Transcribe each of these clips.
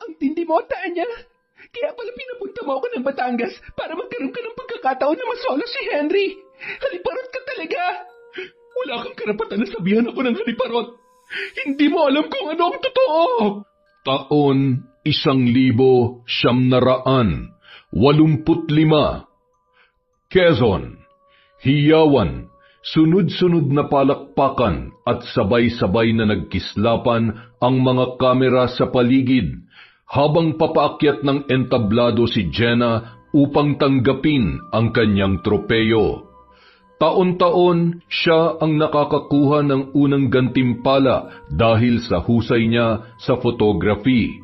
Ang tindi mo, Tanya. Kaya pala pinapunta mo ako ng Batangas para magkaroon ka ng pagkakataon na masolo si Henry. Haliparot ka talaga. Wala kang karapatan na sabihan ako ng haliparot. Hindi mo alam kung ano ang totoo. Taon 1985. Quezon, hiyawan, sunod-sunod na palakpakan at sabay-sabay na nagkislapan ang mga kamera sa paligid habang papaakyat ng entablado si Jenna upang tanggapin ang kanyang tropeyo. Taon-taon siya ang nakakakuha ng unang gantimpala dahil sa husay niya sa photography.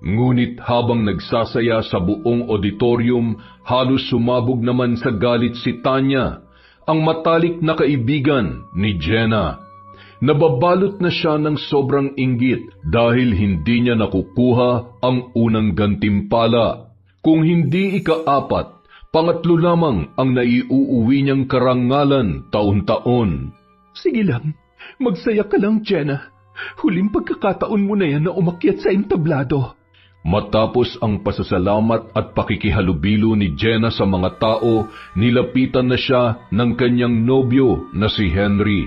Ngunit habang nagsasaya sa buong auditorium, halos sumabog naman sa galit si Tanya, ang matalik na kaibigan ni Jenna. Nababalot na siya ng sobrang inggit dahil hindi niya nakukuha ang unang gantimpala. Kung hindi ika-4, pangatlo lamang ang naiuuwi niyang karangalan taon-taon. Sige lang, magsaya ka lang, Jenna. Huling pagkakataon mo na yan na umakyat sa entablado. Matapos ang pasasalamat at pakikihalubilo ni Jenna sa mga tao, nilapitan na siya ng kanyang nobyo na si Henry.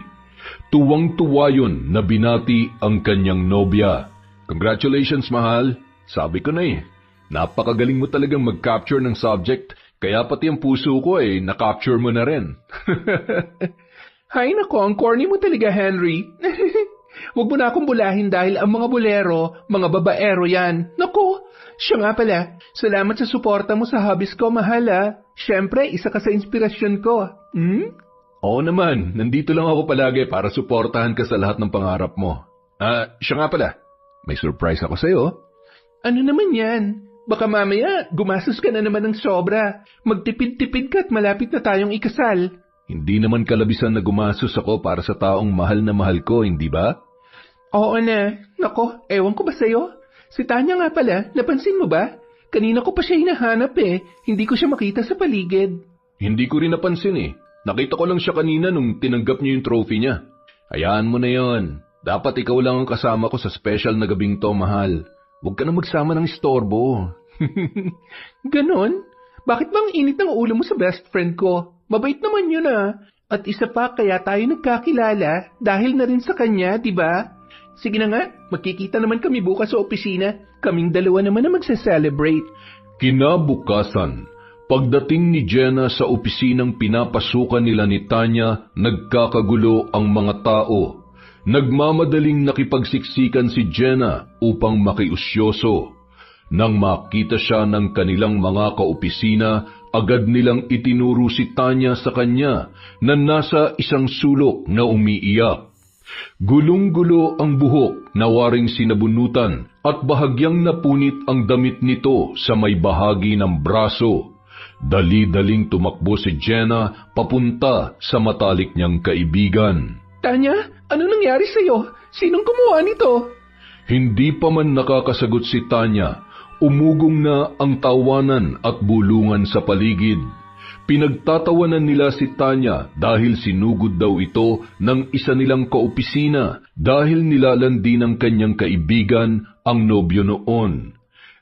Tuwang-tuwa yun na binati ang kanyang nobya. Congratulations, mahal. Sabi ko na napakagaling mo talagang mag-capture ng subject, kaya pati ang puso ko na-capture mo na rin. Hay nako, ang corny mo talaga, Henry. Huwag mo na akong bulahin dahil ang mga bolero, mga babaero yan. Naku, siya nga pala. Salamat sa suporta mo sa hobbies ko, mahal ah. Siyempre, isa ka sa inspirasyon ko. Oo naman, nandito lang ako palagi para suportahan ka sa lahat ng pangarap mo. Siya nga pala, may surprise ako sa'yo. Ano naman yan? Baka mamaya, gumastos ka na naman ng sobra. Magtipid-tipid ka at malapit na tayong ikasal. Hindi naman kalabisan na gumastos ako para sa taong mahal na mahal ko, hindi ba? Oo na. Nako, ewan ko ba sa'yo? Si Tanya nga pala, napansin mo ba? Kanina ko pa siya hinahanap Hindi ko siya makita sa paligid. Hindi ko rin napansin Nakita ko lang siya kanina nung tinanggap niyo yung trophy niya. Hayaan mo na yon. Dapat ikaw lang ang kasama ko sa special na gabing to, mahal. Huwag ka na magsama ng istorbo. Ganon? Bakit bang init ng ulo mo sa best friend ko? Mabait naman yun At isa pa, kaya tayo nagkakilala dahil na rin sa kanya, di ba? Sige na nga, magkikita naman kami bukas sa opisina. Kaming dalawa naman na magse-celebrate. Kinabukasan, pagdating ni Jenna sa opisinang pinapasukan nila ni Tanya, nagkakagulo ang mga tao. Nagmamadaling nakipagsiksikan si Jenna upang makiusyoso. Nang makita siya ng kanilang mga kaopisina, agad nilang itinuro si Tanya sa kanya na nasa isang sulok na umiiyak. Gulong-gulo ang buhok na waring sinabunutan at bahagyang napunit ang damit nito sa may bahagi ng braso. Dali-daling tumakbo si Jenna papunta sa matalik niyang kaibigan. Tanya, ano nangyari sa'yo? Sinong gumawa nito? Hindi pa man nakakasagot si Tanya, umugong na ang tawanan at bulungan sa paligid. Pinagtatawanan nila si Tanya dahil sinugod daw ito ng isa nilang kaopisina dahil nilalandi ng kanyang kaibigan ang nobyo noon.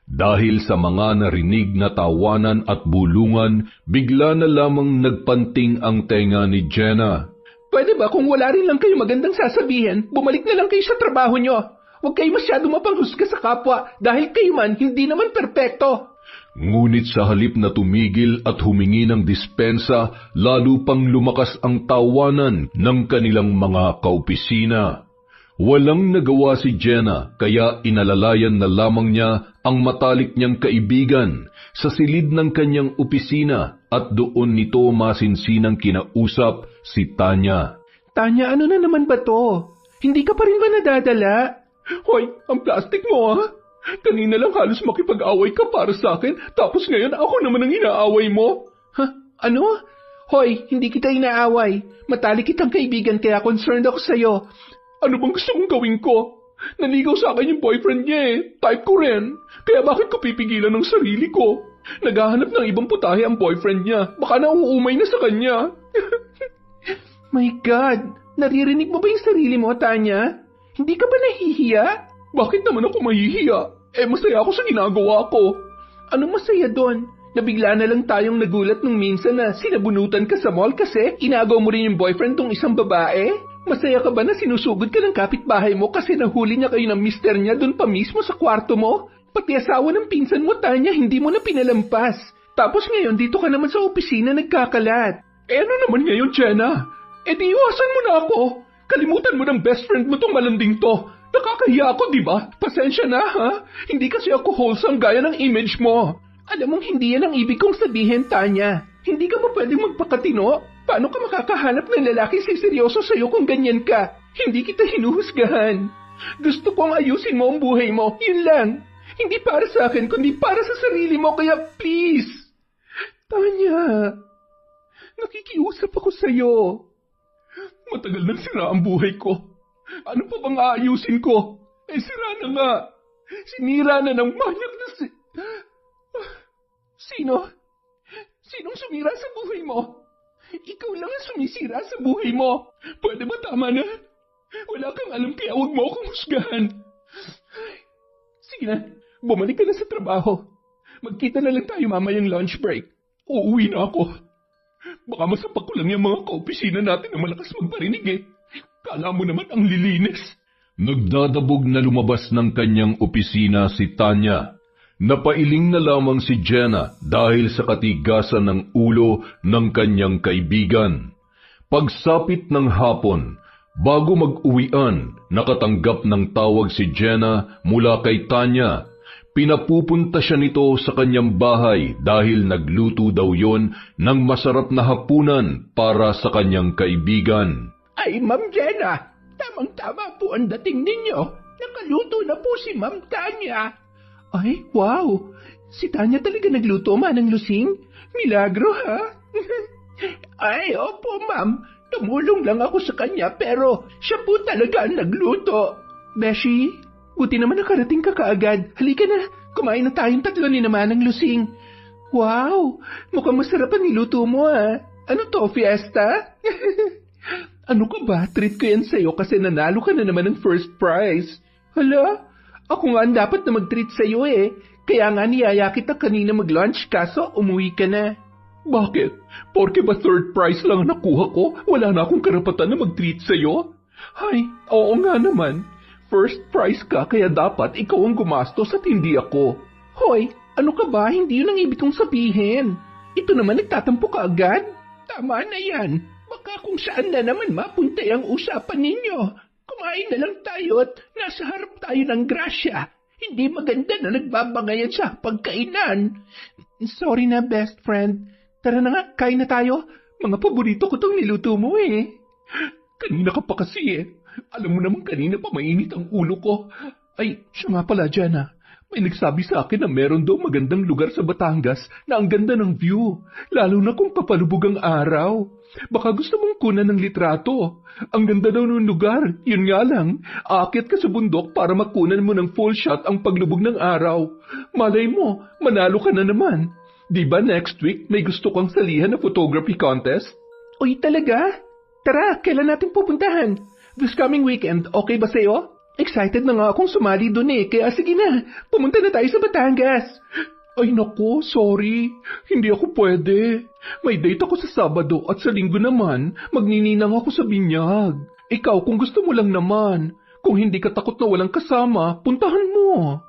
Dahil sa mga narinig na tawanan at bulungan, bigla na lamang nagpanting ang tenga ni Jenna. Pwede ba kung wala rin lang kayo magandang sasabihin, bumalik na lang kayo sa trabaho nyo? Huwag kayo masyado mapanghusga sa kapwa dahil kayo man hindi naman perpekto. Ngunit sa halip na tumigil at humingi ng dispensa, lalo pang lumakas ang tawanan ng kanilang mga kaopisina. Walang nagawa si Jenna kaya inalalayan na lamang niya ang matalik niyang kaibigan sa silid ng kanyang opisina at doon nito masinsinang kinausap si Tanya. Tanya, ano na naman ba to? Hindi ka pa rin ba nadadala? Hoy, ang plastic mo Kanina lang halos makipag-away ka para sa akin, tapos ngayon ako naman ang inaaway mo. Ano? Hoy, hindi kita inaaway. Matalik kitang kaibigan kaya concerned ako sa'yo. Ano bang gusto kong gawin ko? Naligaw sa akin yung boyfriend niya Type ko rin. Kaya bakit ko pipigilan ng sarili ko? Naghahanap ng ibang putahe ang boyfriend niya. Baka nauumay na sa kanya. My God! Naririnig mo ba yung sarili mo, Tanya? Hindi ka ba nahihiya? Bakit naman ako mahihiya? Masaya ako sa ginagawa ko. Anong masaya doon? Nabigla na lang tayong nagulat nung minsan na sinabunutan ka sa mall kasi inagaw mo rin yung boyfriend tong isang babae? Masaya ka ba na sinusugod ka ng kapitbahay mo kasi nahuli niya kayo ng mister niya doon pa mismo sa kwarto mo? Pati asawa ng pinsan mo, Tanya, hindi mo na pinalampas. Tapos ngayon dito ka naman sa opisina nagkakalat. Ano naman ngayon, Jenna? Di iwasan mo na ako. Kalimutan mo ng best friend mo tong malanding to. Nakakahiya ako, di ba? Pasensya na, ha? Hindi kasi ako wholesome gaya ng image mo. Alam mong hindi yan ang ibig kong sabihin, Tanya. Hindi ka ba pwedeng magpakatino? Paano ka makakahanap ng lalaki seryoso sa'yo kung ganyan ka? Hindi kita hinuhusgahan. Gusto kong ayusin mo ang buhay mo, yun lang. Hindi para sa akin, kundi para sa sarili mo, kaya please. Tanya, nakikiusap ako sa'yo. Matagal nang sira ang buhay ko. Ano pa bang aayusin ko? Sira na nga. Sinira na ng manyak na Sino? Sinong sumira sa buhay mo? Ikaw lang ang sumisira sa buhay mo. Pwede ba tama na? Wala kang alam kaya huwag mo akong husgahan. Sige na, bumalik ka na sa trabaho. Magkita na lang tayo mamayang lunch break. Uuwi na ako. Baka masapak ko lang yung mga kaopisina natin na malakas magparinig eh. Kala mo naman ang lilinis. Nagdadabog na lumabas ng kanyang opisina si Tanya. Napailing na lamang si Jenna dahil sa katigasan ng ulo ng kanyang kaibigan. Pagsapit ng hapon, bago mag-uwian, nakatanggap ng tawag si Jenna mula kay Tanya. Pinapupunta siya nito sa kanyang bahay dahil nagluto daw yon ng masarap na hapunan para sa kanyang kaibigan. Ay, Ma'am Jenna, tamang-tama po ang dating ninyo. Nakaluto na po si Ma'am Tanya. Ay, wow! Si Tanya talaga nagluto, Manang Lusing? Milagro, ha? Ay, opo, Ma'am. Tumulong lang ako sa kanya pero siya po talaga ang nagluto. Beshi, buti naman nakarating ka kaagad. Halika na, kumain na tayong tatlo ni Manang Lusing. Wow! Mukhang masarap ang niluto mo, ha? Ano to, fiesta? Ano ka ba? Treat ko yan sa'yo kasi nanalo ka na naman ng first prize. Hala, ako nga ang dapat na mag-treat sa'yo eh. Kaya nga niyaya kita kanina mag-lunch kaso umuwi ka na. Bakit? Porke ba third prize lang nakuha ko? Wala na akong karapatan na mag-treat sa'yo? Ay, oo nga naman. First prize ka kaya dapat ikaw ang gumastos at hindi ako. Hoy, ano ka ba? Hindi yun ang ibig kong sabihin. Ito naman nagtatampo ka agad? Tama na yan. Baka kung saan na naman mapunta ang usapan ninyo. Kumain na lang tayo at nasa harap tayo ng grasya. Hindi maganda na nagbabangayan sa pagkainan. Sorry na, best friend. Tara na nga, kain na tayo. Mga paborito ko tong niluto mo eh. Kanina ka pa kasi eh. Alam mo naman kanina pa mainit ang ulo ko. Ay, siya nga pala, Jenna. May nagsabi sa akin na meron daw magandang lugar sa Batangas na ang ganda ng view. Lalo na kung papalubog ang araw. Baka gusto mong kunan ng litrato. Ang ganda daw ng lugar. Yun nga lang, aakyat ka sa bundok para makunan mo ng full shot ang paglubog ng araw. Malay mo, manalo ka na naman. Di ba next week may gusto kang salihan na photography contest? Uy, talaga? Tara, kailan natin pupuntahan? This coming weekend, okay ba sa'yo? Excited na nga akong sumali dun eh, kaya sige na, pumunta na tayo sa Batangas. Ay nako, sorry. Hindi ako pwede. May date ako sa Sabado at sa Linggo naman, magnininang ako sa binyag. Ikaw kung gusto mo lang naman. Kung hindi ka takot na walang kasama, puntahan mo.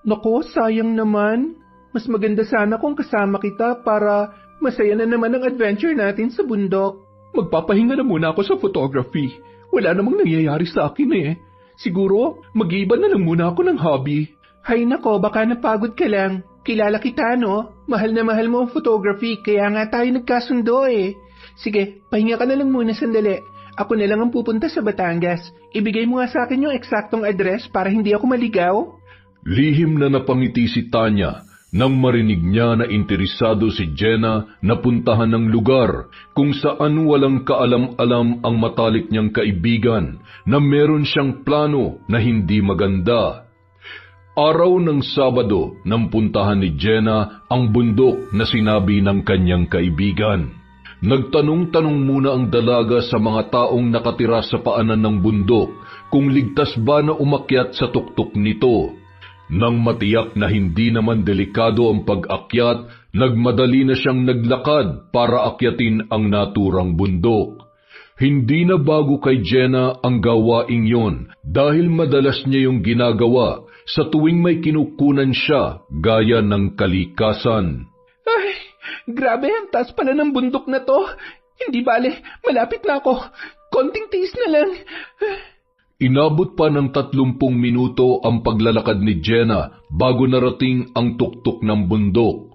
Nako, sayang naman. Mas maganda sana kung kasama kita para masaya na naman ang adventure natin sa bundok. Magpapahinga na muna ako sa photography. Wala namang nangyayari sa akin eh. Siguro, mag-iiba na lang muna ako ng hobby. Hay nako, baka napagod ka lang. Kilala kita, no? Mahal na mahal mo ang photography, kaya nga tayo nagkasundo eh. Sige, pahinga ka na lang muna sandali. Ako na lang ang pupunta sa Batangas. Ibigay mo nga sa akin yung eksaktong address para hindi ako maligaw. Lihim na napangiti si Tanya nang marinig niya na interesado si Jenna na puntahan ng lugar kung saan walang kaalam-alam ang matalik niyang kaibigan na meron siyang plano na hindi maganda. Araw ng Sabado nang puntahan ni Jenna ang bundok na sinabi ng kanyang kaibigan. Nagtanong-tanong muna ang dalaga sa mga taong nakatira sa paanan ng bundok kung ligtas ba na umakyat sa tuktok nito. Nang matiyak na hindi naman delikado ang pag-akyat, nagmadali na siyang naglakad para akyatin ang naturang bundok. Hindi na bago kay Jenna ang gawaing yon dahil madalas niya yung ginagawa sa tuwing may kinukunan siya gaya ng kalikasan. Ay, grabe, ang taas pala ng bundok na to. Hindi bale, malapit na ako. Konting tiis na lang. Inabot pa ng 30 minuto ang paglalakad ni Jenna bago narating ang tuktok ng bundok.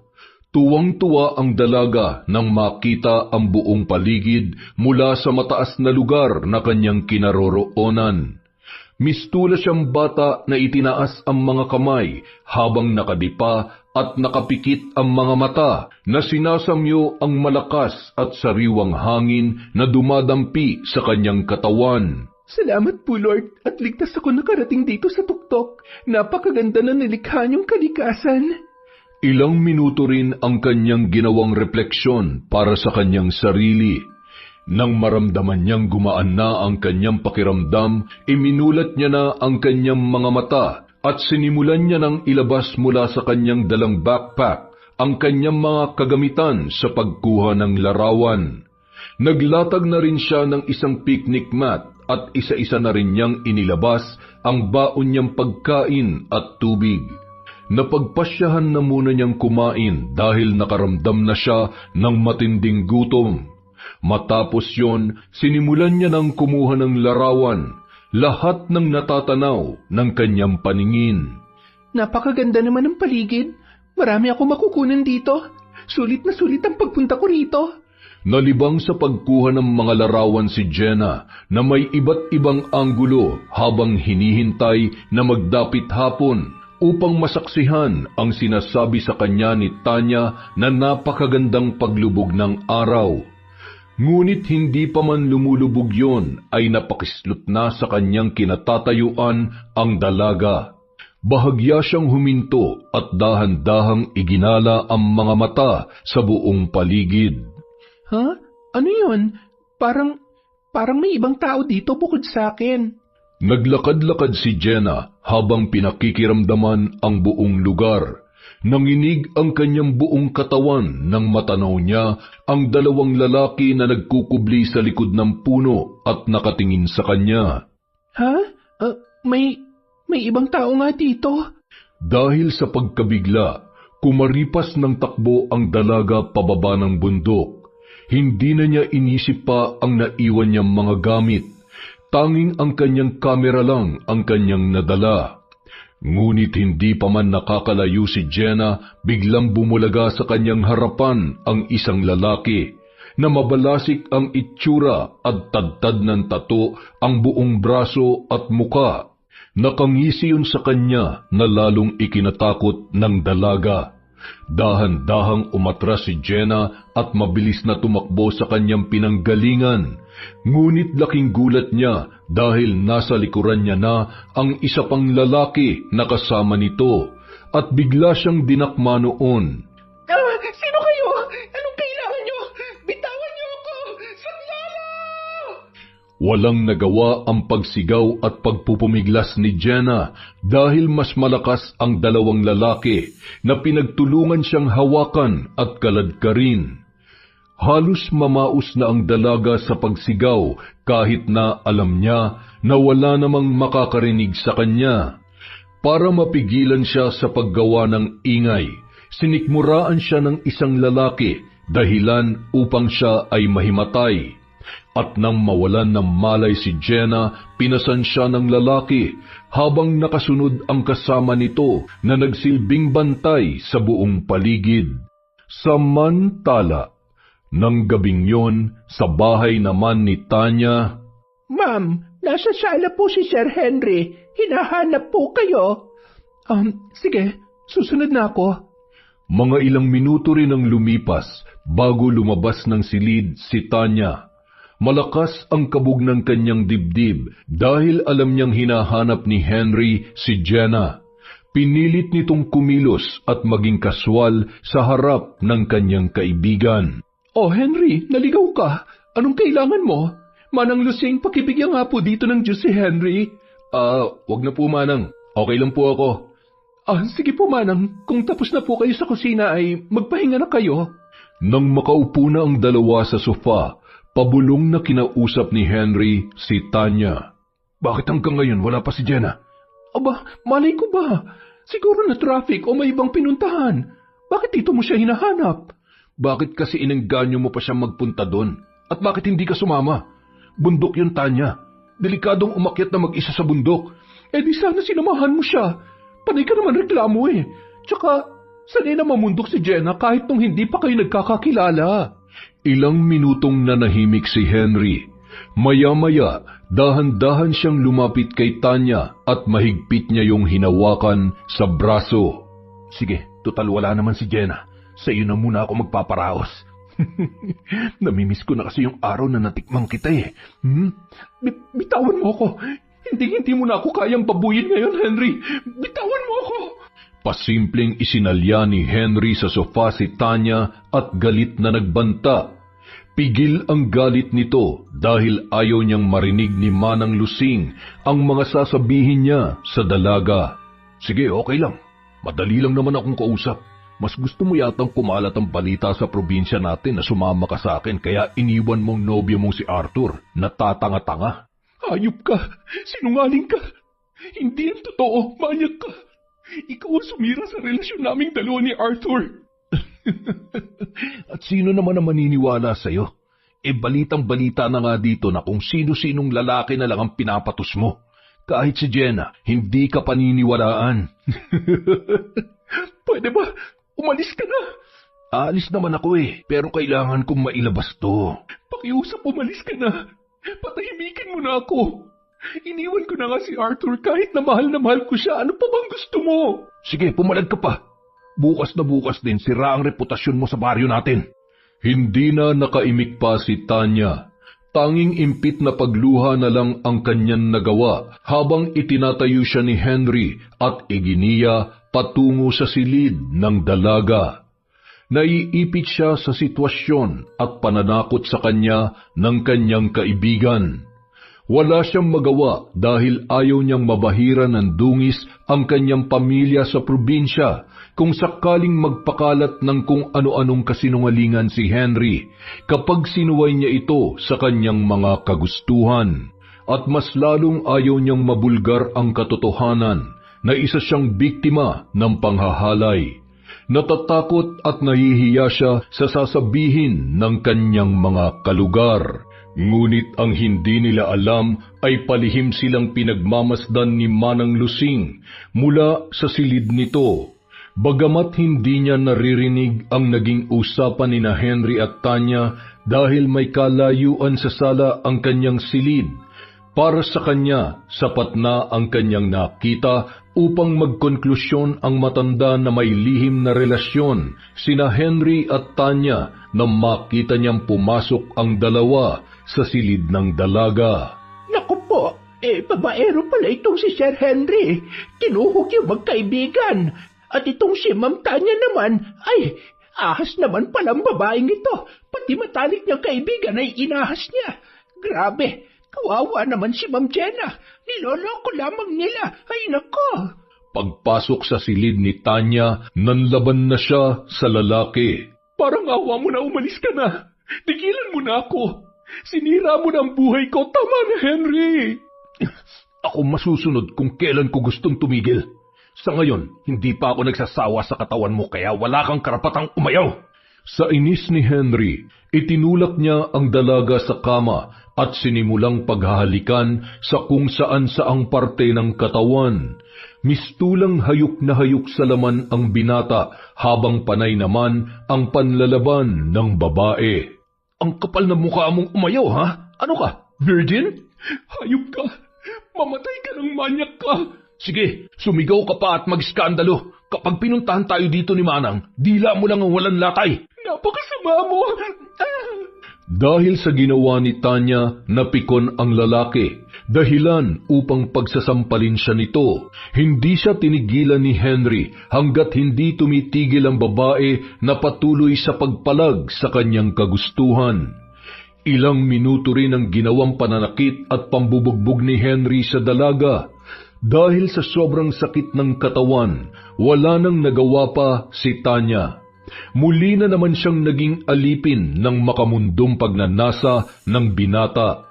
Tuwang-tuwa ang dalaga nang makita ang buong paligid mula sa mataas na lugar na kanyang kinaroroonan. Mistula siyang bata na itinaas ang mga kamay habang nakadipa at nakapikit ang mga mata na sinasamyo ang malakas at sariwang hangin na dumadampi sa kanyang katawan. Salamat po, Lord, at ligtas ako nakarating dito sa tuktok. Napakaganda na nilikha niyong kalikasan. Ilang minuto rin ang kanyang ginawang refleksyon para sa kanyang sarili. Nang maramdaman niyang gumaan na ang kanyang pakiramdam, iminulat niya na ang kanyang mga mata at sinimulan niya nang ilabas mula sa kanyang dalang backpack ang kanyang mga kagamitan sa pagkuha ng larawan. Naglatag na rin siya ng isang picnic mat at isa-isa na rin niyang inilabas ang baon niyang pagkain at tubig. Napagpasyahan na muna niyang kumain dahil nakaramdam na siya ng matinding gutom. Matapos yon, sinimulan niya nang kumuha ng larawan, lahat ng natatanaw ng kanyang paningin. Napakaganda naman ng paligid. Marami ako makukunan dito. Sulit na sulit ang pagpunta ko rito. Nalibang sa pagkuha ng mga larawan si Jenna na may iba't ibang anggulo habang hinihintay na magdapit hapon upang masaksihan ang sinasabi sa kanya ni Tanya na napakagandang paglubog ng araw. Ngunit hindi pa man lumulubog yon ay napakislot na sa kanyang kinatatayuan ang dalaga. Bahagya siyang huminto at dahan-dahang iginala ang mga mata sa buong paligid. Ha? Ano yun? Parang may ibang tao dito bukod sa akin. Naglakad-lakad si Jenna habang pinakikiramdaman ang buong lugar. Nanginig ang kanyang buong katawan nang matanaw niya ang dalawang lalaki na nagkukubli sa likod ng puno at nakatingin sa kanya. Ha? May ibang tao nga dito. Dahil sa pagkabigla, kumaripas ng takbo ang dalaga pababa ng bundok. Hindi na niya inisip pa ang naiwan niyang mga gamit. Tanging ang kanyang kamera lang ang kanyang nadala. Ngunit hindi pa man nakakalayo si Jenna, biglang bumulaga sa kanyang harapan ang isang lalaki na mabalasik ang itsura at tadtad ng tato ang buong braso at muka. Nakangisi yun sa kanya na lalong ikinatakot ng dalaga. Dahan-dahang umatras si Jenna at mabilis na tumakbo sa kanyang pinanggalingan. Ngunit laking gulat niya dahil nasa likuran niya na ang isa pang lalaki na kasama nito at bigla siyang dinakma noon. Sino kayo? Anong kailangan nyo? Bitawan nyo ako! Saklala! Walang nagawa ang pagsigaw at pagpupumiglas ni Jenna dahil mas malakas ang dalawang lalaki na pinagtulungan siyang hawakan at kaladkarin. Halos mamaos na ang dalaga sa pagsigaw kahit na alam niya na wala namang makakarinig sa kanya. Para mapigilan siya sa paggawa ng ingay, sinikmuraan siya ng isang lalaki dahilan upang siya ay mahimatay. At nang mawalan ng malay si Jenna, pinasan siya ng lalaki habang nakasunod ang kasama nito na nagsilbing bantay sa buong paligid. Samantala, nang gabing yon, sa bahay naman ni Tanya, Ma'am, nasa sala po si Sir Henry. Hinahanap po kayo. Sige, susunod na ako. Mga ilang minuto rin ang lumipas bago lumabas ng silid si Tanya. Malakas ang kabog ng kanyang dibdib dahil alam niyang hinahanap ni Henry si Jenna. Pinilit nitong kumilos at maging kaswal sa harap ng kanyang kaibigan. Oh, Henry, naligaw ka. Anong kailangan mo? Manang Lusing, pakibigyan nga po dito ng juice si Henry. Wag na po, Manang. Okay lang po ako. Sige po, Manang. Kung tapos na po kayo sa kusina ay magpahinga na kayo. Nang makaupo na ang dalawa sa sofa, pabulong na kinausap ni Henry si Tanya. Bakit hanggang ngayon wala pa si Jenna? Aba, malay ko ba? Siguro na traffic o may ibang pinuntahan. Bakit dito mo siya hinahanap? Bakit kasi inengganyo mo pa siya magpunta doon? At bakit hindi ka sumama? Bundok yun, Tanya. Delikadong umakyat na mag-isa sa bundok. Di sana sinamahan mo siya. Panay ka naman reklamo eh. Tsaka, sanay na mamundok si Jenna kahit nung hindi pa kayo nagkakakilala. Ilang minutong nanahimik si Henry. Maya-maya, dahan-dahan siyang lumapit kay Tanya at mahigpit niya yung hinawakan sa braso. Sige, total wala naman si Jenna. Sa iyo na muna ako magpaparaos. Namimiss ko na kasi yung araw na natikmang kita eh. Bitawan mo ako. Hindi mo na ako kayang babuyin ngayon, Henry. Bitawan mo ako. Pasimpleng isinalya ni Henry sa sofa si Tanya at galit na nagbanta. Pigil ang galit nito dahil ayaw niyang marinig ni Manang Lusing ang mga sasabihin niya sa dalaga. Sige, okay lang. Madali lang naman akong kausap. Mas gusto mo yatang kumalat ang balita sa probinsya natin na sumama ka sa akin kaya iniwan mong nobyo mong si Arthur na tatanga-tanga. Hayop ka! Sinungaling ka! Hindi ang totoo, manyak ka! Ikaw ang sumira sa relasyon naming dalawa ni Arthur. At sino naman ang maniniwala sa'yo? Balitang-balita na nga dito na kung sino-sinong lalaki na lang ang pinapatos mo. Kahit si Jenna, hindi ka paniniwalaan. Pwede ba? Umalis ka na. Alis naman ako pero kailangan kong mailabas to. Pakiusap, umalis ka na. Patahimikin mo na ako. Iniwan ko na nga si Arthur kahit na mahal ko siya. Ano pa bang gusto mo? Sige, pumalag ka pa. Bukas na bukas din sira ang reputasyon mo sa baryo natin. Hindi na nakaimik pa si Tanya. Tanging impit na pagluha na lang ang kanyan nagawa habang itinatayo siya ni Henry at iginiya patungo sa silid ng dalaga. Naiipit siya sa sitwasyon at pananakot sa kanya ng kanyang kaibigan. Wala siyang magawa dahil ayaw niyang mabahira ng dungis ang kanyang pamilya sa probinsya kung sakaling magpakalat ng kung ano-anong kasinungalingan si Henry kapag sinuway niya ito sa kanyang mga kagustuhan. At mas lalong ayaw niyang mabulgar ang katotohanan na isa siyang biktima ng panghahalay. Natatakot at nahihiya siya sa sasabihin ng kanyang mga kalugar. Ngunit ang hindi nila alam ay palihim silang pinagmamasdan ni Manang Lusing mula sa silid nito. Bagamat hindi niya naririnig ang naging usapan ni na Henry at Tanya dahil may kalayuan sa sala ang kanyang silid, para sa kanya sapat na ang kanyang nakita upang magkonklusyon ang matanda na may lihim na relasyon sina Henry at Tanya na makita niyang pumasok ang dalawa sa silid ng dalaga. Naku po, babaero pala itong si Sir Henry. Tinuhog yung magkaibigan. At itong si Ma'am Tanya naman, ay, ahas naman palang babaeng ito. Pati matalik niyang kaibigan ay inahas niya. Grabe, kawawa naman si Ma'am Jenna. Niloloko lamang nila. Ay nako. Pagpasok sa silid ni Tanya, nanlaban na siya sa lalaki. Parang awa mo na, umalis ka na. Tigilan mo na ako. Sinira mo na ang buhay ko. Tama na, Henry. Ako masusunod kung kailan ko gustong tumigil. Sa ngayon, hindi pa ako nagsasawa sa katawan mo kaya wala kang karapatang umayaw. Sa inis ni Henry, itinulak niya ang dalaga sa kama at sinimulang paghahalikan sa kung saan saang parte ng katawan. Mistulang hayok na hayok sa laman ang binata habang panay naman ang panlalaban ng babae. Ang kapal na mukha mong umayaw, ha? Ano ka? Virgin? Hayop ka. Mamatay ka ng manyak ka. Sige, sumigaw ka pa at mag-skandalo. Kapag pinuntahan tayo dito ni Manang, dila mo lang ang walang lakay. Napakasama mo. Dahil sa ginawa ni Tanya, napikon ang lalaki. Dahilan upang pagsasampalin siya nito. Hindi siya tinigilan ni Henry hanggat hindi tumitigil ang babae na patuloy sa pagpalag sa kanyang kagustuhan. Ilang minuto rin ang ginawang pananakit at pambubugbog ni Henry sa dalaga. Dahil sa sobrang sakit ng katawan, wala nang nagawa pa si Tanya. Muli na naman siyang naging alipin ng makamundong pagnanasa ng binata.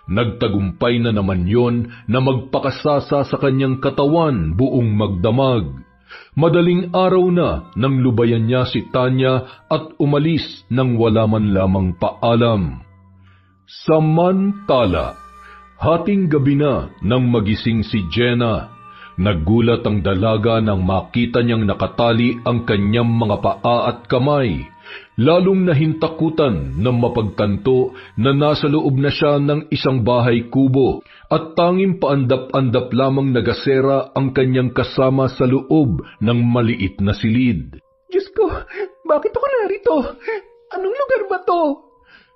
Nagtagumpay na naman yon na magpakasasa sa kanyang katawan buong magdamag. Madaling araw na nang lubayan niya si Tanya at umalis nang wala man lamang paalam. Samantala, hating gabi na nang magising si Jenna. Naggulat ang dalaga nang makita niyang nakatali ang kanyang mga paa at kamay. Lalong nahintakutan nang mapagtanto na nasa loob na siya ng isang bahay kubo at tanging paandap-andap lamang nagasera ang kanyang kasama sa loob ng maliit na silid. Diyos ko, bakit ako narito? Anong lugar ba to?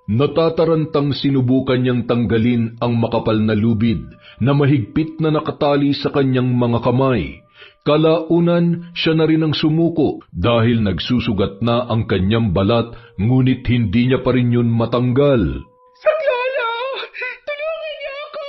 Natatarantang sinubukan niyang tanggalin ang makapal na lubid na mahigpit na nakatali sa kanyang mga kamay. Kalaunan siya na rin ang sumuko dahil nagsusugat na ang kanyang balat, ngunit hindi niya pa rin yun matanggal. Saglala! Tulungan niyo ako!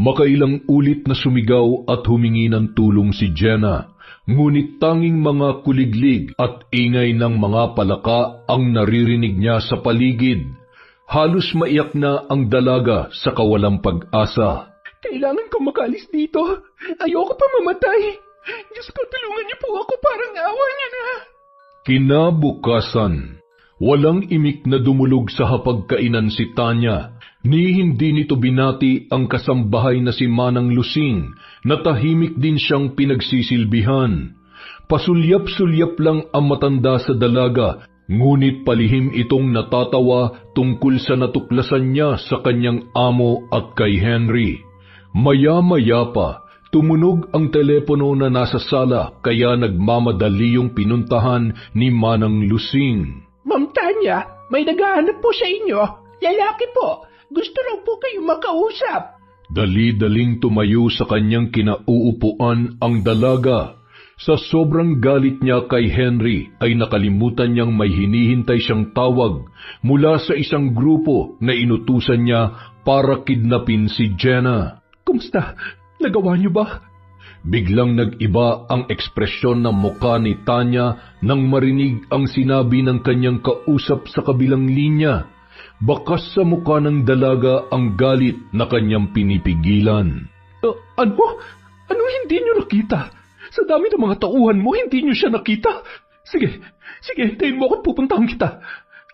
Makailang ulit na sumigaw at humingi ng tulong si Jenna, ngunit tanging mga kuliglig at ingay ng mga palaka ang naririnig niya sa paligid. Halos maiyak na ang dalaga sa kawalang pag-asa. Kailangan kong makalis dito. Ayoko pa mamatay. Diyos ko, tulungan niyo po ako, parang awa niyo na. Kinabukasan, walang imik na dumulog sa hapagkainan si Tanya, ni hindi nito binati ang kasambahay na si Manang Lusing, na tahimik din siyang pinagsisilbihan. Pasulyap-sulyap lang ang matanda sa dalaga, ngunit palihim itong natatawa tungkol sa natuklasan niya sa kanyang amo at kay Henry. Maya-maya pa, tumunog ang telepono na nasa sala kaya nagmamadali yung pinuntahan ni Manang Lusing. Ma'am Tanya, may naghahanap po sa inyo. Lalaki po. Gusto raw po kayo makausap. Dali-daling tumayo sa kanyang kinauupuan ang dalaga. Sa sobrang galit niya kay Henry ay nakalimutan niyang may hinihintay siyang tawag mula sa isang grupo na inutusan niya para kidnapin si Jenna. Kumusta? Nagawa niyo ba? Biglang nag-iba ang ekspresyon ng mukha ni Tanya nang marinig ang sinabi ng kanyang kausap sa kabilang linya. Bakas sa mukha ng dalaga ang galit na kanyang pinipigilan. Ano? Ano hindi niyo nakita? Sa dami ng mga tauhan mo, hindi niyo siya nakita? Sige, hintayin mo ako't pupuntahan kita.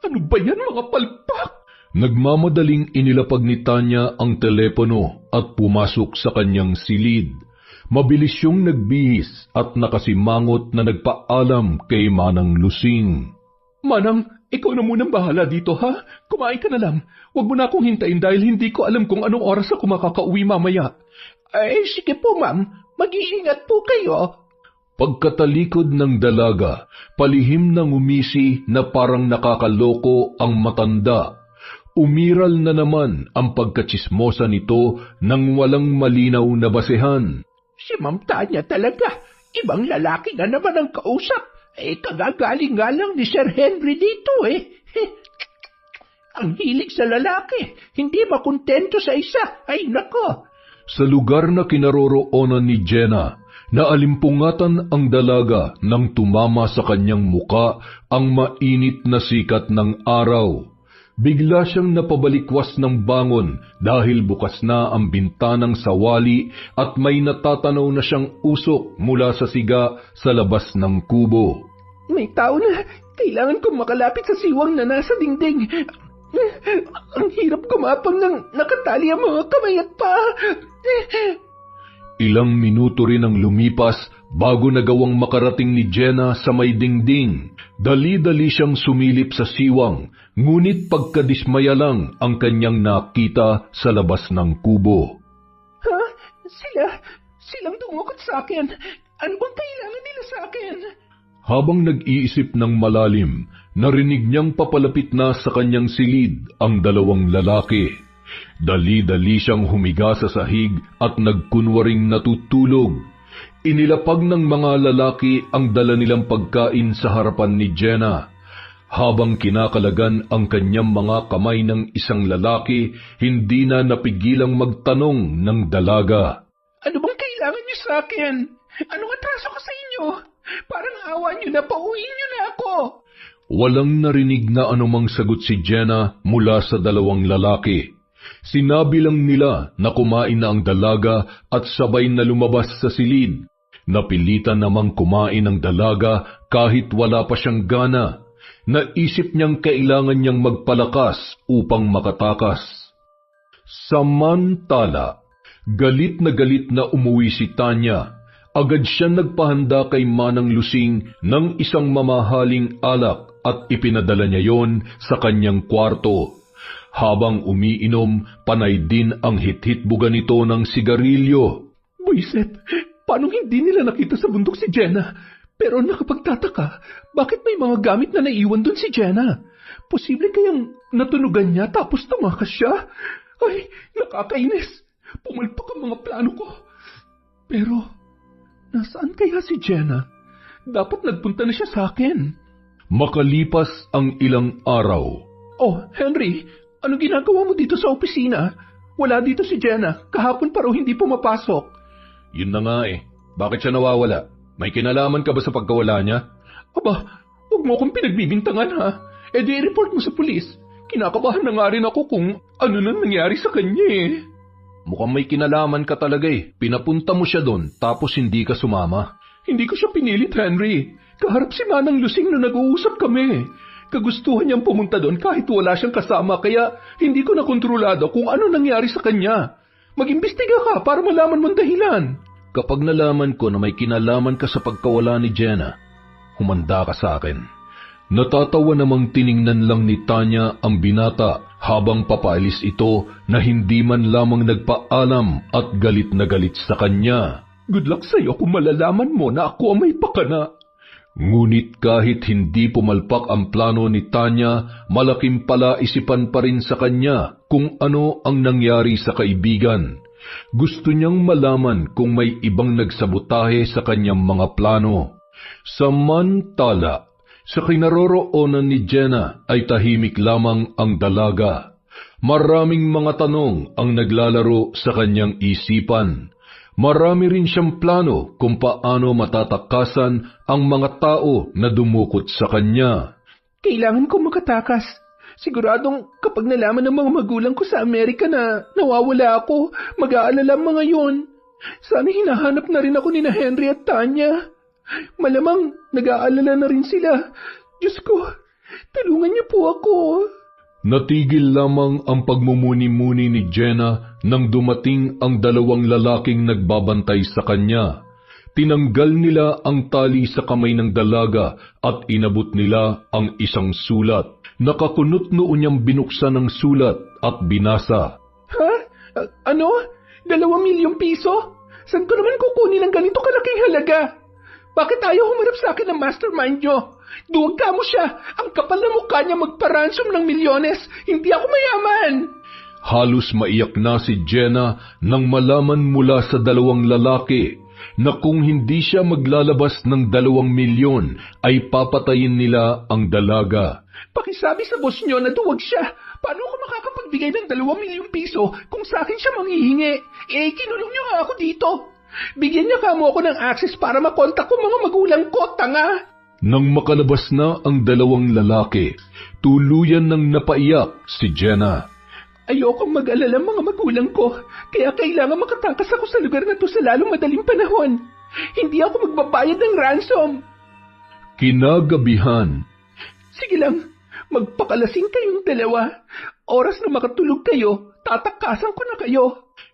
Ano ba yan, mga palpak? Nagmamadaling inilapag ni Tanya ang telepono at pumasok sa kanyang silid. Mabilis siyang nagbihis at nakasimangot na nagpaalam kay Manang Lusing. Manang, ikaw na munang bahala dito, ha? Kumain ka na lang. Huwag mo na akong hintayin dahil hindi ko alam kung anong oras ako makakauwi mamaya. Ay, sige po, ma'am. Mag-iingat po kayo. Pagkatalikod ng dalaga, palihim na ngumisi na parang nakakaloko ang matanda. Umiral na naman ang pagkatsismosa nito nang walang malinaw na basehan. Si Ma'am Tanya talaga. Ibang lalaki na naman ang kausap. Kagagaling nga lang ni Sir Henry dito Ang hilig sa lalaki. Hindi makontento sa isa. Ay, nako. Sa lugar na kinaroroonan ni Jenna, naalimpungatan ang dalaga nang tumama sa kanyang muka ang mainit na sikat ng araw. Bigla siyang napabalikwas ng bangon dahil bukas na ang bintanang sawali at may natatanaw na siyang usok mula sa siga sa labas ng kubo. May tao na. Kailangan kong makalapit sa siwang na nasa dingding. Ang hirap gumapang nang nakatali ang mga kamay at paa. Ilang minuto rin ang lumipas bago nagawang makarating ni Jenna sa may dingding. Dali-dali siyang sumilip sa siwang, ngunit pagkadismaya lang ang kanyang nakita sa labas ng kubo. Ha? Silang dumukot sa akin. Ano bang kailangan nila sa akin? Habang nag-iisip ng malalim, narinig niyang papalapit na sa kanyang silid ang dalawang lalaki. Dali-dali siyang humiga sa sahig at nagkunwaring natutulog. Inilapag ng mga lalaki ang dala nilang pagkain sa harapan ni Jenna. Habang kinakalagan ang kanyang mga kamay ng isang lalaki, hindi na napigilang magtanong ng dalaga. Ano bang niyo sa akin? Anong atraso ko sa inyo? Parang awa niyo na, pauwiin niyo na ako. Walang narinig na anumang sagot si Jenna mula sa dalawang lalaki. Sinabi lang nila na kumain na ang dalaga at sabay na lumabas sa silid. Napilitan namang kumain ang dalaga kahit wala pa siyang gana. Naisip niyang kailangan niyang magpalakas upang makatakas. Samantala, galit na umuwi si Tanya. Agad siya nagpahanda kay Manang Lusing ng isang mamahaling alak at ipinadala niya yon sa kanyang kwarto. Habang umiinom, panay din ang hit-hitbuga nito ng sigarilyo. Buiset, paano hindi nila nakita sa bundok si Jenna? Pero nakapagtataka, bakit may mga gamit na naiwan dun si Jenna? Posible kayang natunugan niya tapos tumakas siya? Ay, nakakainis. Pumalpak ang mga plano ko. Pero, nasaan kaya si Jenna? Dapat nagpunta na siya sa akin. Makalipas ang ilang araw. Oh, Henry, ano ginagawa mo dito sa opisina? Wala dito si Jenna. Kahapon pa raw hindi pumapasok. Yun na nga eh. Bakit siya nawawala? May kinalaman ka ba sa pagkawala niya? Aba, huwag mo akong pinagbibintangan ha. E di i-report mo sa pulis. Kinakabahan na nga rin ako kung ano na nangyari sa kanya eh. Mukhang may kinalaman ka talaga eh. Pinapunta mo siya doon tapos hindi ka sumama. Hindi ko siya pinilit, Henry. Kaharap si Manang Lusing na nag-uusap kami. Kagustuhan niyang pumunta doon kahit wala siyang kasama kaya hindi ko nakontrolado kung ano nangyari sa kanya. Mag-imbestiga ka para malaman mong dahilan. Kapag nalaman ko na may kinalaman ka sa pagkawala ni Jenna, humanda ka sa akin. Natatawa namang tiningnan lang ni Tanya ang binata habang papaalis ito na hindi man lamang nagpaalam at galit na galit sa kanya. Good luck sa'yo kung malalaman mo na ako ang may pakana. Ngunit kahit hindi pumalpak ang plano ni Tanya, malaking palaisipan pa rin sa kanya kung ano ang nangyari sa kaibigan. Gusto niyang malaman kung may ibang nagsabotahe sa kanyang mga plano. Samantala, sa kinaroroonan ni Jenna ay tahimik lamang ang dalaga. Maraming mga tanong ang naglalaro sa kanyang isipan. Marami rin siyang plano kung paano matatakasan ang mga tao na dumukot sa kanya. Kailangan ko makatakas. Siguradong kapag nalaman ng mga magulang ko sa Amerika na nawawala ako, mag-aalala mga yon. Sana hinahanap na rin ako ni Henry at Tanya. Malamang nag-aalala na rin sila. Diyos ko, tulungan niyo po ako. Natigil lamang ang pagmumuni-muni ni Jenna nang dumating ang dalawang lalaking nagbabantay sa kanya. Tinanggal nila ang tali sa kamay ng dalaga at inabot nila ang isang sulat. Nakakunot noon niyang binuksan ang sulat at binasa. Ha? Ano? 2 milyong piso? Saan ko naman kukunin ang ganito kalaking halaga? Bakit ayaw humarap sa akin ng mastermind nyo? Duwag ka mo siya. Ang kapal na mukha niya magparansom ng milyones. Hindi ako mayaman. Halos maiyak na si Jenna nang malaman mula sa dalawang lalaki na kung hindi siya maglalabas ng 2 milyon ay papatayin nila ang dalaga. Pakisabi sa boss nyo na duwag siya. Paano ako makakapagbigay ng 2 milyong piso kung sa akin siya manghihingi? Eh, kinulong nyo nga ako dito. Bigyan niya kamo ako ng access para makontak ko mga magulang ko, tanga! Nang makalabas na ang dalawang lalaki, tuluyan nang napaiyak si Jenna. Ayokong mag-alala mga magulang ko, kaya kailangan makatakas ako sa lugar na to sa lalong madaling panahon. Hindi ako magbabayad ng ransom. Kinagabihan. Sige lang, magpakalasing kayong dalawa. Oras na makatulog kayo, tatakasan ko na kayo.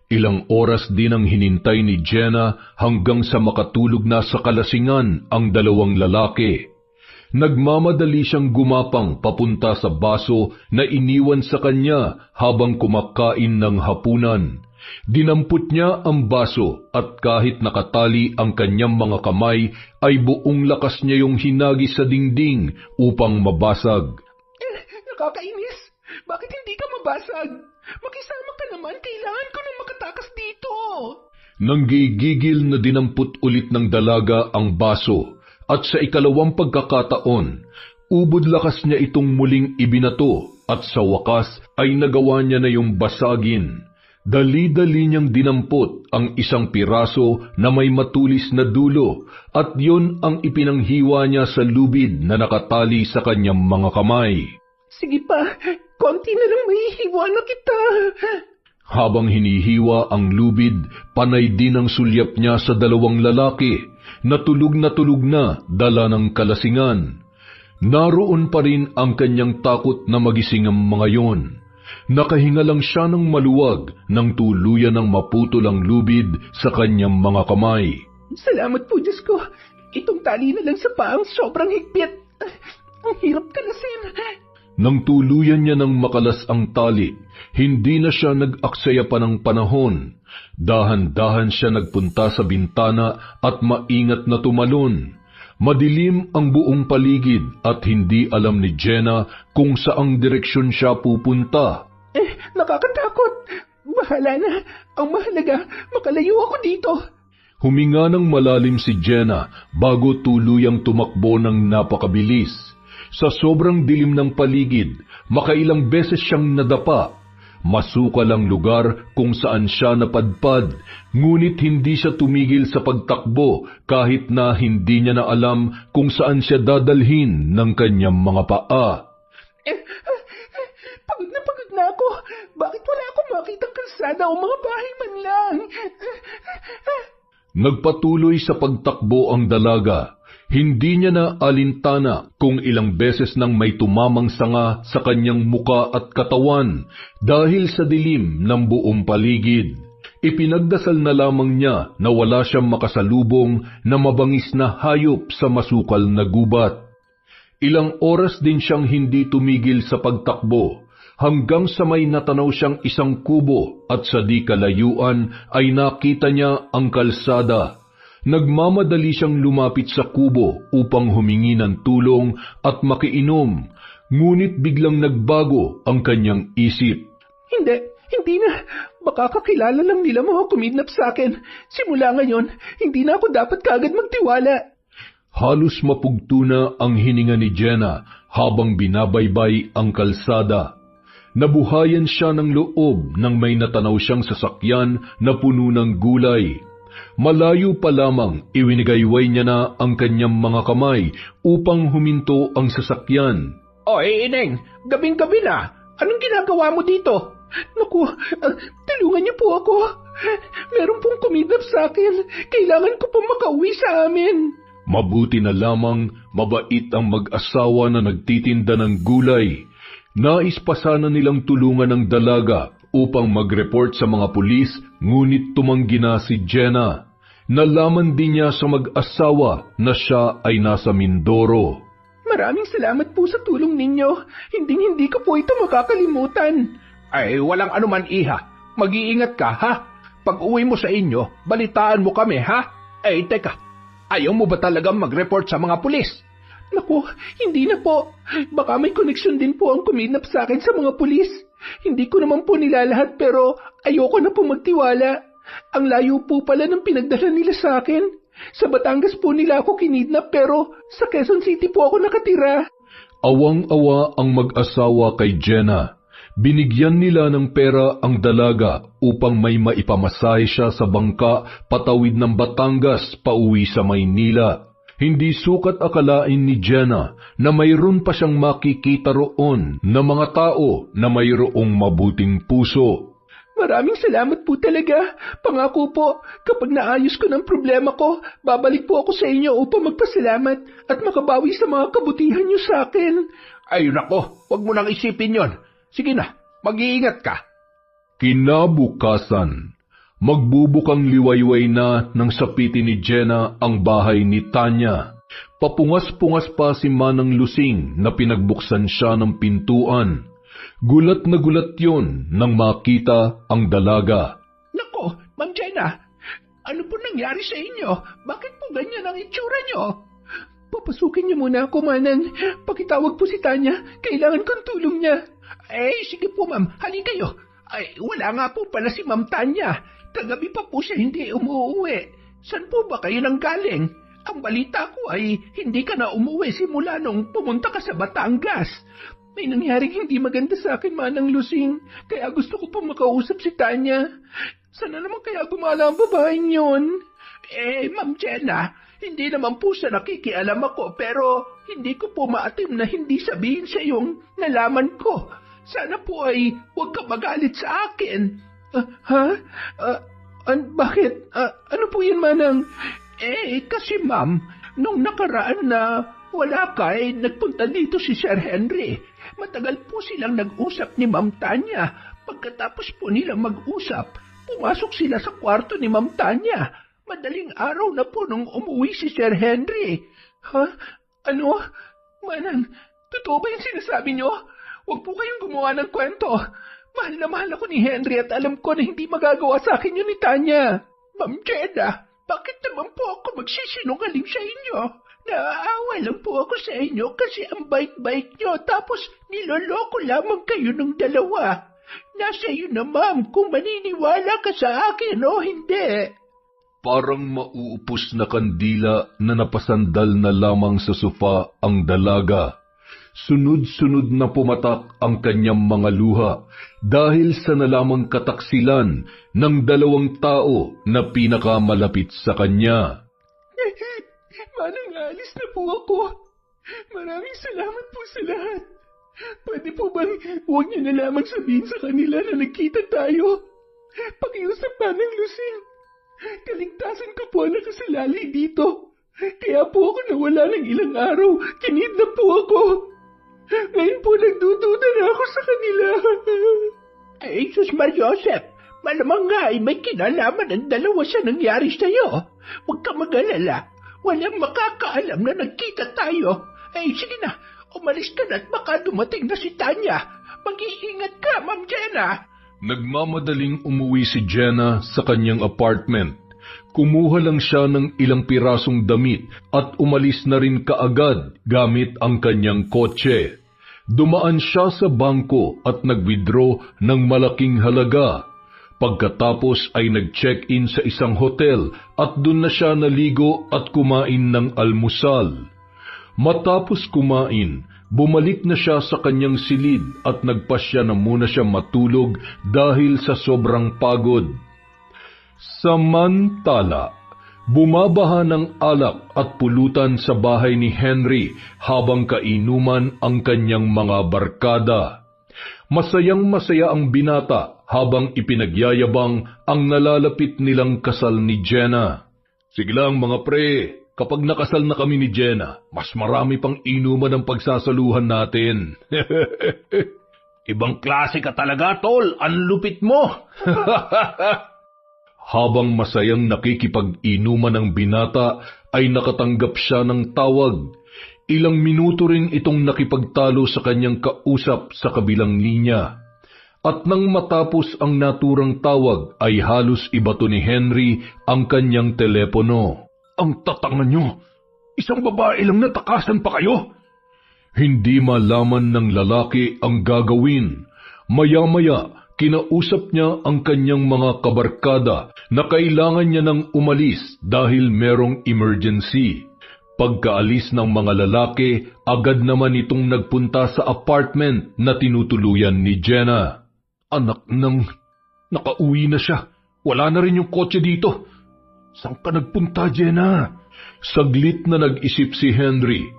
Ilang oras din ang hinintay ni Jenna hanggang sa makatulog na sa kalasingan ang dalawang lalaki. Nagmamadali siyang gumapang papunta sa baso na iniwan sa kanya habang kumakain ng hapunan. Dinampot niya ang baso at kahit nakatali ang kanyang mga kamay ay buong lakas niya yung hinagi sa dingding upang mabasag. Nakakainis! Bakit hindi ka mabasag? Makisama ka naman, kailangan ko nang makatakas dito. Nanggigigil na dinampot ulit ng dalaga ang baso at sa ikalawang pagkakataon, ubod lakas niya itong muling ibinato at sa wakas ay nagawa niya na yung basagin. Dali-dali niyang dinampot ang isang piraso na may matulis na dulo at yon ang ipinanghiwa niya sa lubid na nakatali sa kanyang mga kamay. Sige pa, konti na lang mahihiwa na kita. Habang hinihiwa ang lubid, panay din ang sulyap niya sa dalawang lalaki na tulog na dala ng kalasingan. Naroon pa rin ang kanyang takot na magising ang mga yon. Nakahinga lang siya ng maluwag nang tuluyan ng maputol ang lubid sa kanyang mga kamay. Salamat po, Diyos ko. Itong tali na lang sa paang sobrang higpit. Ang hirap kalasin. Nang tuluyan niya ng makalas ang tali, hindi na siya nag-aksaya pa ng panahon. Dahan-dahan siya nagpunta sa bintana at maingat na tumalon. Madilim ang buong paligid at hindi alam ni Jenna kung saang direksyon siya pupunta. Nakakatakot. Bahala na. Ang mahalaga, makalayo ako dito. Huminga ng malalim si Jenna bago tuluyang tumakbo ng napakabilis. Sa sobrang dilim ng paligid, makailang beses siyang nadapa. Masukal ang lugar kung saan siya napadpad, ngunit hindi siya tumigil sa pagtakbo kahit na hindi niya na alam kung saan siya dadalhin ng kanyang mga paa. Pagod na ako. Bakit wala akong makitang kalsada o mga bahay man lang? Nagpatuloy sa pagtakbo ang dalaga. Hindi niya na alintana kung ilang beses nang may tumamang sanga sa kanyang muka at katawan dahil sa dilim ng buong paligid. Ipinagdasal na lamang niya na wala siyang makasalubong na mabangis na hayop sa masukal na gubat. Ilang oras din siyang hindi tumigil sa pagtakbo hanggang sa may natanaw siyang isang kubo at sa di kalayuan ay nakita niya ang kalsada. Nagmamadali siyang lumapit sa kubo upang humingi ng tulong at makiinom, ngunit biglang nagbago ang kanyang isip. Hindi na. Baka kakilala lang nila mga kumidnap sa akin. Simula ngayon, hindi na ako dapat kaagad magtiwala. Halos mapugto na ang hininga ni Jenna habang binabaybay ang kalsada. Nabuhayan siya ng loob nang may natanaw siyang sasakyan na puno ng gulay. Malayo pa lamang, iwinigayway niya na ang kanyang mga kamay upang huminto ang sasakyan. Oy, Ineng, gabing-gabi na. Anong ginagawa mo dito? Naku, tulungan niyo po ako. Meron pong kumidnap sa akin. Kailangan ko pong makauwi sa amin. Mabuti na lamang mabait ang mag-asawa na nagtitinda ng gulay. Nais pa sana nilang tulungan ng dalaga upang mag-report sa mga pulis, ngunit tumanggi na si Jenna. Nalaman din niya sa mag-asawa na siya ay nasa Mindoro. Maraming salamat po sa tulong ninyo. Hindi ko po ito makakalimutan. Ay, walang anuman, iha. Mag-iingat ka, ha? Pag uwi mo sa inyo, balitaan mo kami, ha? Ay, teka. Ayaw mo ba talagang mag-report sa mga pulis? Naku, hindi na po. Baka may koneksyon din po ang kumidnap sa akin sa mga pulis. Hindi ko naman po nilalahat pero ayoko na po magtiwala. Ang layo po pala ng pinagdala nila sa akin. Sa Batangas po nila ako kinidnap pero sa Quezon City po ako nakatira. Awang-awa ang mag-asawa kay Jenna. Binigyan nila ng pera ang dalaga upang may maipamasahe siya sa bangka patawid ng Batangas pauwi sa Maynila. Hindi sukat akalain ni Jenna na mayroon pa siyang makikita roon na mga tao na mayroong mabuting puso. Maraming salamat po talaga. Pangako po, kapag naayos ko ng problema ko, babalik po ako sa inyo upang magpasalamat at makabawi sa mga kabutihan niyo sa akin. Ay nako, wag mo nang isipin yon. Sige na, mag-iingat ka. Kinabukasan, magbubukang liwayway na nang sapitin ni Jenna ang bahay ni Tanya. Papungas-pungas pa si Manang Lusing na pinagbuksan siya ng pintuan. Gulat na gulat yon nang makita ang dalaga. Nako, Ma'am Jenna, ano po nangyari sa inyo? Bakit po ganyan ang itsura niyo? Papasukin niyo muna ako, Manang. Pakitawag po si Tanya. Kailangan kong tulong niya. Sige po, ma'am. Halika kayo. Wala nga po pala si Ma'am Tanya. Kagabi pa po siya hindi umuwi. Saan po ba kayo nang galing? Ang balita ko ay hindi ka na umuwi simula nung pumunta ka sa Batangas. May nangyaring hindi maganda sa akin, Manang Lusing. Kaya gusto ko po makausap si Tanya. Sana naman kaya gumala ang babaeng yun? Ma'am Jenna, hindi naman po sa nakikialam ako, pero hindi ko po maatim na hindi sabihin sa yung nalaman ko. Sana po ay huwag ka magalit sa akin. Bakit? Ano po yan, Manang? Kasi ma'am, nung nakaraan na wala ka, nagpunta dito si Sir Henry. Matagal po silang nag-usap ni Ma'am Tanya. Pagkatapos po nilang mag-usap, pumasok sila sa kwarto ni Ma'am Tanya. Madaling araw na po nung umuwi si Sir Henry. Ano? Manang, totoo ba yung sinasabi nyo? Huwag po kayong gumawa ng kwento. Mahal na mahal ako ni Henry at alam ko na hindi magagawa sa akin yun ni Tanya. Ma'am Jenna, bakit naman po ako magsisinungaling sa inyo? Naaawa lang po ako sa inyo kasi ang bait-bait nyo tapos niloloko lamang kayo ng dalawa. Nasa iyo na ma'am kung maniniwala ka sa akin o hindi. Parang mauupos na kandila na napasandal na lamang sa sofa ang dalaga. Sunod-sunod na pumatak ang kanyang mga luha dahil sa nalamang kataksilan ng dalawang tao na pinakamalapit sa kanya. Manang, alis na po ako. Maraming salamat po sa lahat. Pwede po bang huwag niyo na lamang sabihin sa kanila na nagkita tayo? Pakiusap, Manang Lusing. Kaligtasan ko po ang nakasalalay dito. Kaya po ako nawala ng ilang araw. Kinidnap po ako. Ngayon po nagdududa na ako sa kanila. Jesus Mariosep, malamang nga ay may kinalaman ang dalawa sa nangyari sa'yo. Huwag ka mag-alala. Walang makakaalam na nagkita tayo. Sige na, umalis ka na at baka dumating na si Tanya. Mag-iingat ka, Ma'am Jenna. Nagmamadaling umuwi si Jenna sa kanyang apartment. Kumuha lang siya ng ilang pirasong damit at umalis na rin kaagad gamit ang kanyang kotse. Dumaan siya sa bangko at nag-withdraw ng malaking halaga. Pagkatapos ay nag-check-in sa isang hotel at doon na siya naligo at kumain ng almusal. Matapos kumain, bumalik na siya sa kanyang silid at nagpasya na muna siya matulog dahil sa sobrang pagod. Samantala, bumabaha ng alak at pulutan sa bahay ni Henry habang kainuman ang kanyang mga barkada. Masayang-masaya ang binata habang ipinagyayabang ang nalalapit nilang kasal ni Jenna. Sige lang mga pre, kapag nakasal na kami ni Jenna, mas marami pang inuman ang pagsasaluhan natin. Ibang klase ka talaga, tol. Ang lupit mo. Habang masayang nakikipag-inuman ang binata, ay nakatanggap siya ng tawag. Ilang minuto rin itong nakipagtalo sa kanyang kausap sa kabilang linya. At nang matapos ang naturang tawag, ay halos ibato ni Henry ang kanyang telepono. Ang tatangan nyo! Isang babae lang natakasan pa kayo! Hindi malaman ng lalaki ang gagawin. Maya-maya, kinausap niya ang kanyang mga kabarkada na kailangan niya nang umalis dahil merong emergency. Pagkaalis ng mga lalaki, agad naman itong nagpunta sa apartment na tinutuluyan ni Jenna. Anak ng... nakauwi na siya. Wala na rin yung kotse dito. Saan ka nagpunta, Jenna? Saglit na nag-isip si Henry.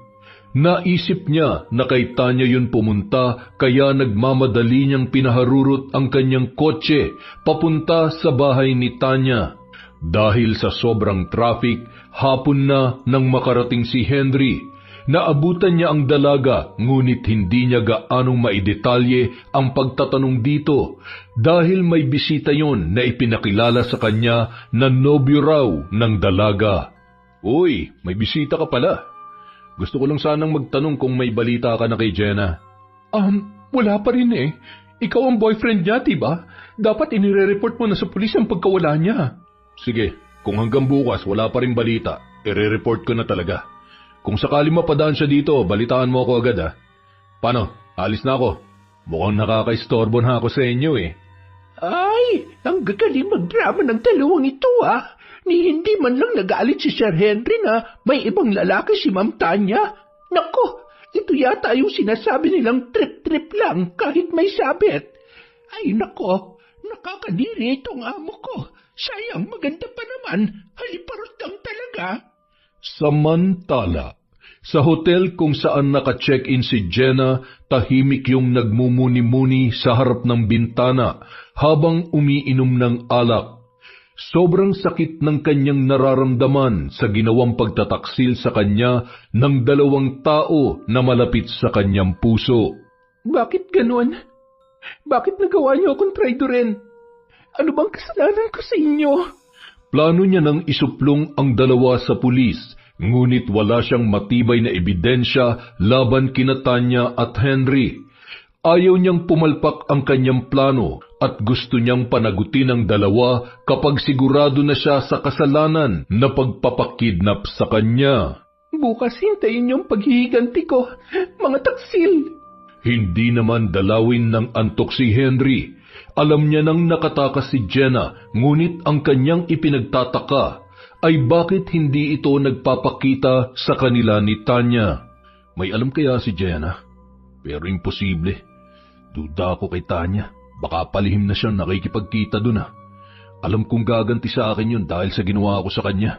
Naisip niya na kay Tanya yun pumunta kaya nagmamadali niyang pinaharurot ang kanyang kotse papunta sa bahay ni Tanya. Dahil sa sobrang traffic, hapon na nang makarating si Henry. Naabutan niya ang dalaga ngunit hindi niya gaanong maidetalye ang pagtatanong dito dahil may bisita yon na ipinakilala sa kanya na nobyo raw ng dalaga. Uy, may bisita ka pala. Gusto ko lang sanang magtanong kung may balita ka na kay Jenna. Wala pa rin eh. Ikaw ang boyfriend niya, diba? Dapat inire-report mo na sa pulis ang pagkawala niya. Sige, kung hanggang bukas wala pa rin balita, ire-report ko na talaga. Kung sakali mapadaan siya dito, balitaan mo ako agad ha. Paano? Alis na ako. Mukhang nakaka-istorbo na ako sa inyo eh. Ay, ang gagaling magdrama ng dalawang ito ah. Ni hindi man lang nagalit si Sir Henry na may ibang lalaki si Ma'am Tanya. Nako, ito yata yung sinasabi nilang trip-trip lang kahit may sabit. Ay nako, nakakadiri itong amo ko. Sayang, maganda pa naman. Haliparot lang talaga. Samantala, sa hotel kung saan naka-check-in si Jenna, tahimik yung nagmumuni-muni sa harap ng bintana habang umiinom ng alak. Sobrang sakit ng kanyang nararamdaman sa ginawang pagtataksil sa kanya ng dalawang tao na malapit sa kanyang puso. Bakit ganun? Bakit nagawa niyo akong traidorin? Ano bang kasalanan ko sa inyo? Plano niya nang isuplong ang dalawa sa pulis, ngunit wala siyang matibay na ebidensya laban kina Tanya at Henry. Ayaw niyang pumalpak ang kanyang plano at gusto niyang panagutin ang dalawa kapag sigurado na siya sa kasalanan na pagpapakidnap sa kanya. Bukas hintayin niyong paghihiganti ko, mga taksil. Hindi naman dalawin ng antok si Henry. Alam niya nang nakatakas si Jenna, ngunit ang kanyang ipinagtataka ay bakit hindi ito nagpapakita sa kanila ni Tanya. May alam kaya si Jenna? Pero imposible. Duda ako kay Tanya. Baka palihim na siyang nakikipagkita dun . Alam kong gaganti sa akin yun dahil sa ginawa ko sa kanya.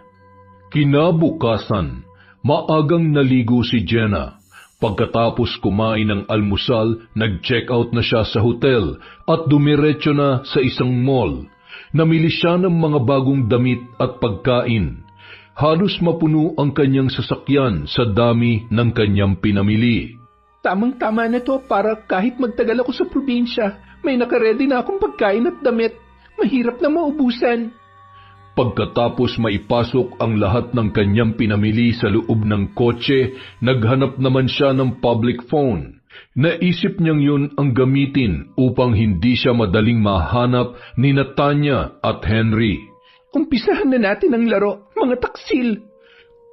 Kinabukasan, maagang naligo si Jenna. Pagkatapos kumain ng almusal, nag-check-out na siya sa hotel at dumiretso na sa isang mall. Namili siya ng mga bagong damit at pagkain. Halos mapuno ang kanyang sasakyan sa dami ng kanyang pinamili. Tamang-tama na to para kahit magtagal ako sa probinsya, may nakaredy na akong pagkain at damit. Mahirap na maubusan. Pagkatapos maipasok ang lahat ng kanyang pinamili sa loob ng kotse, naghanap naman siya ng public phone. Naisip niyang yun ang gamitin upang hindi siya madaling mahanap ni Tanya at Henry. Umpisahan na natin ang laro, mga taksil.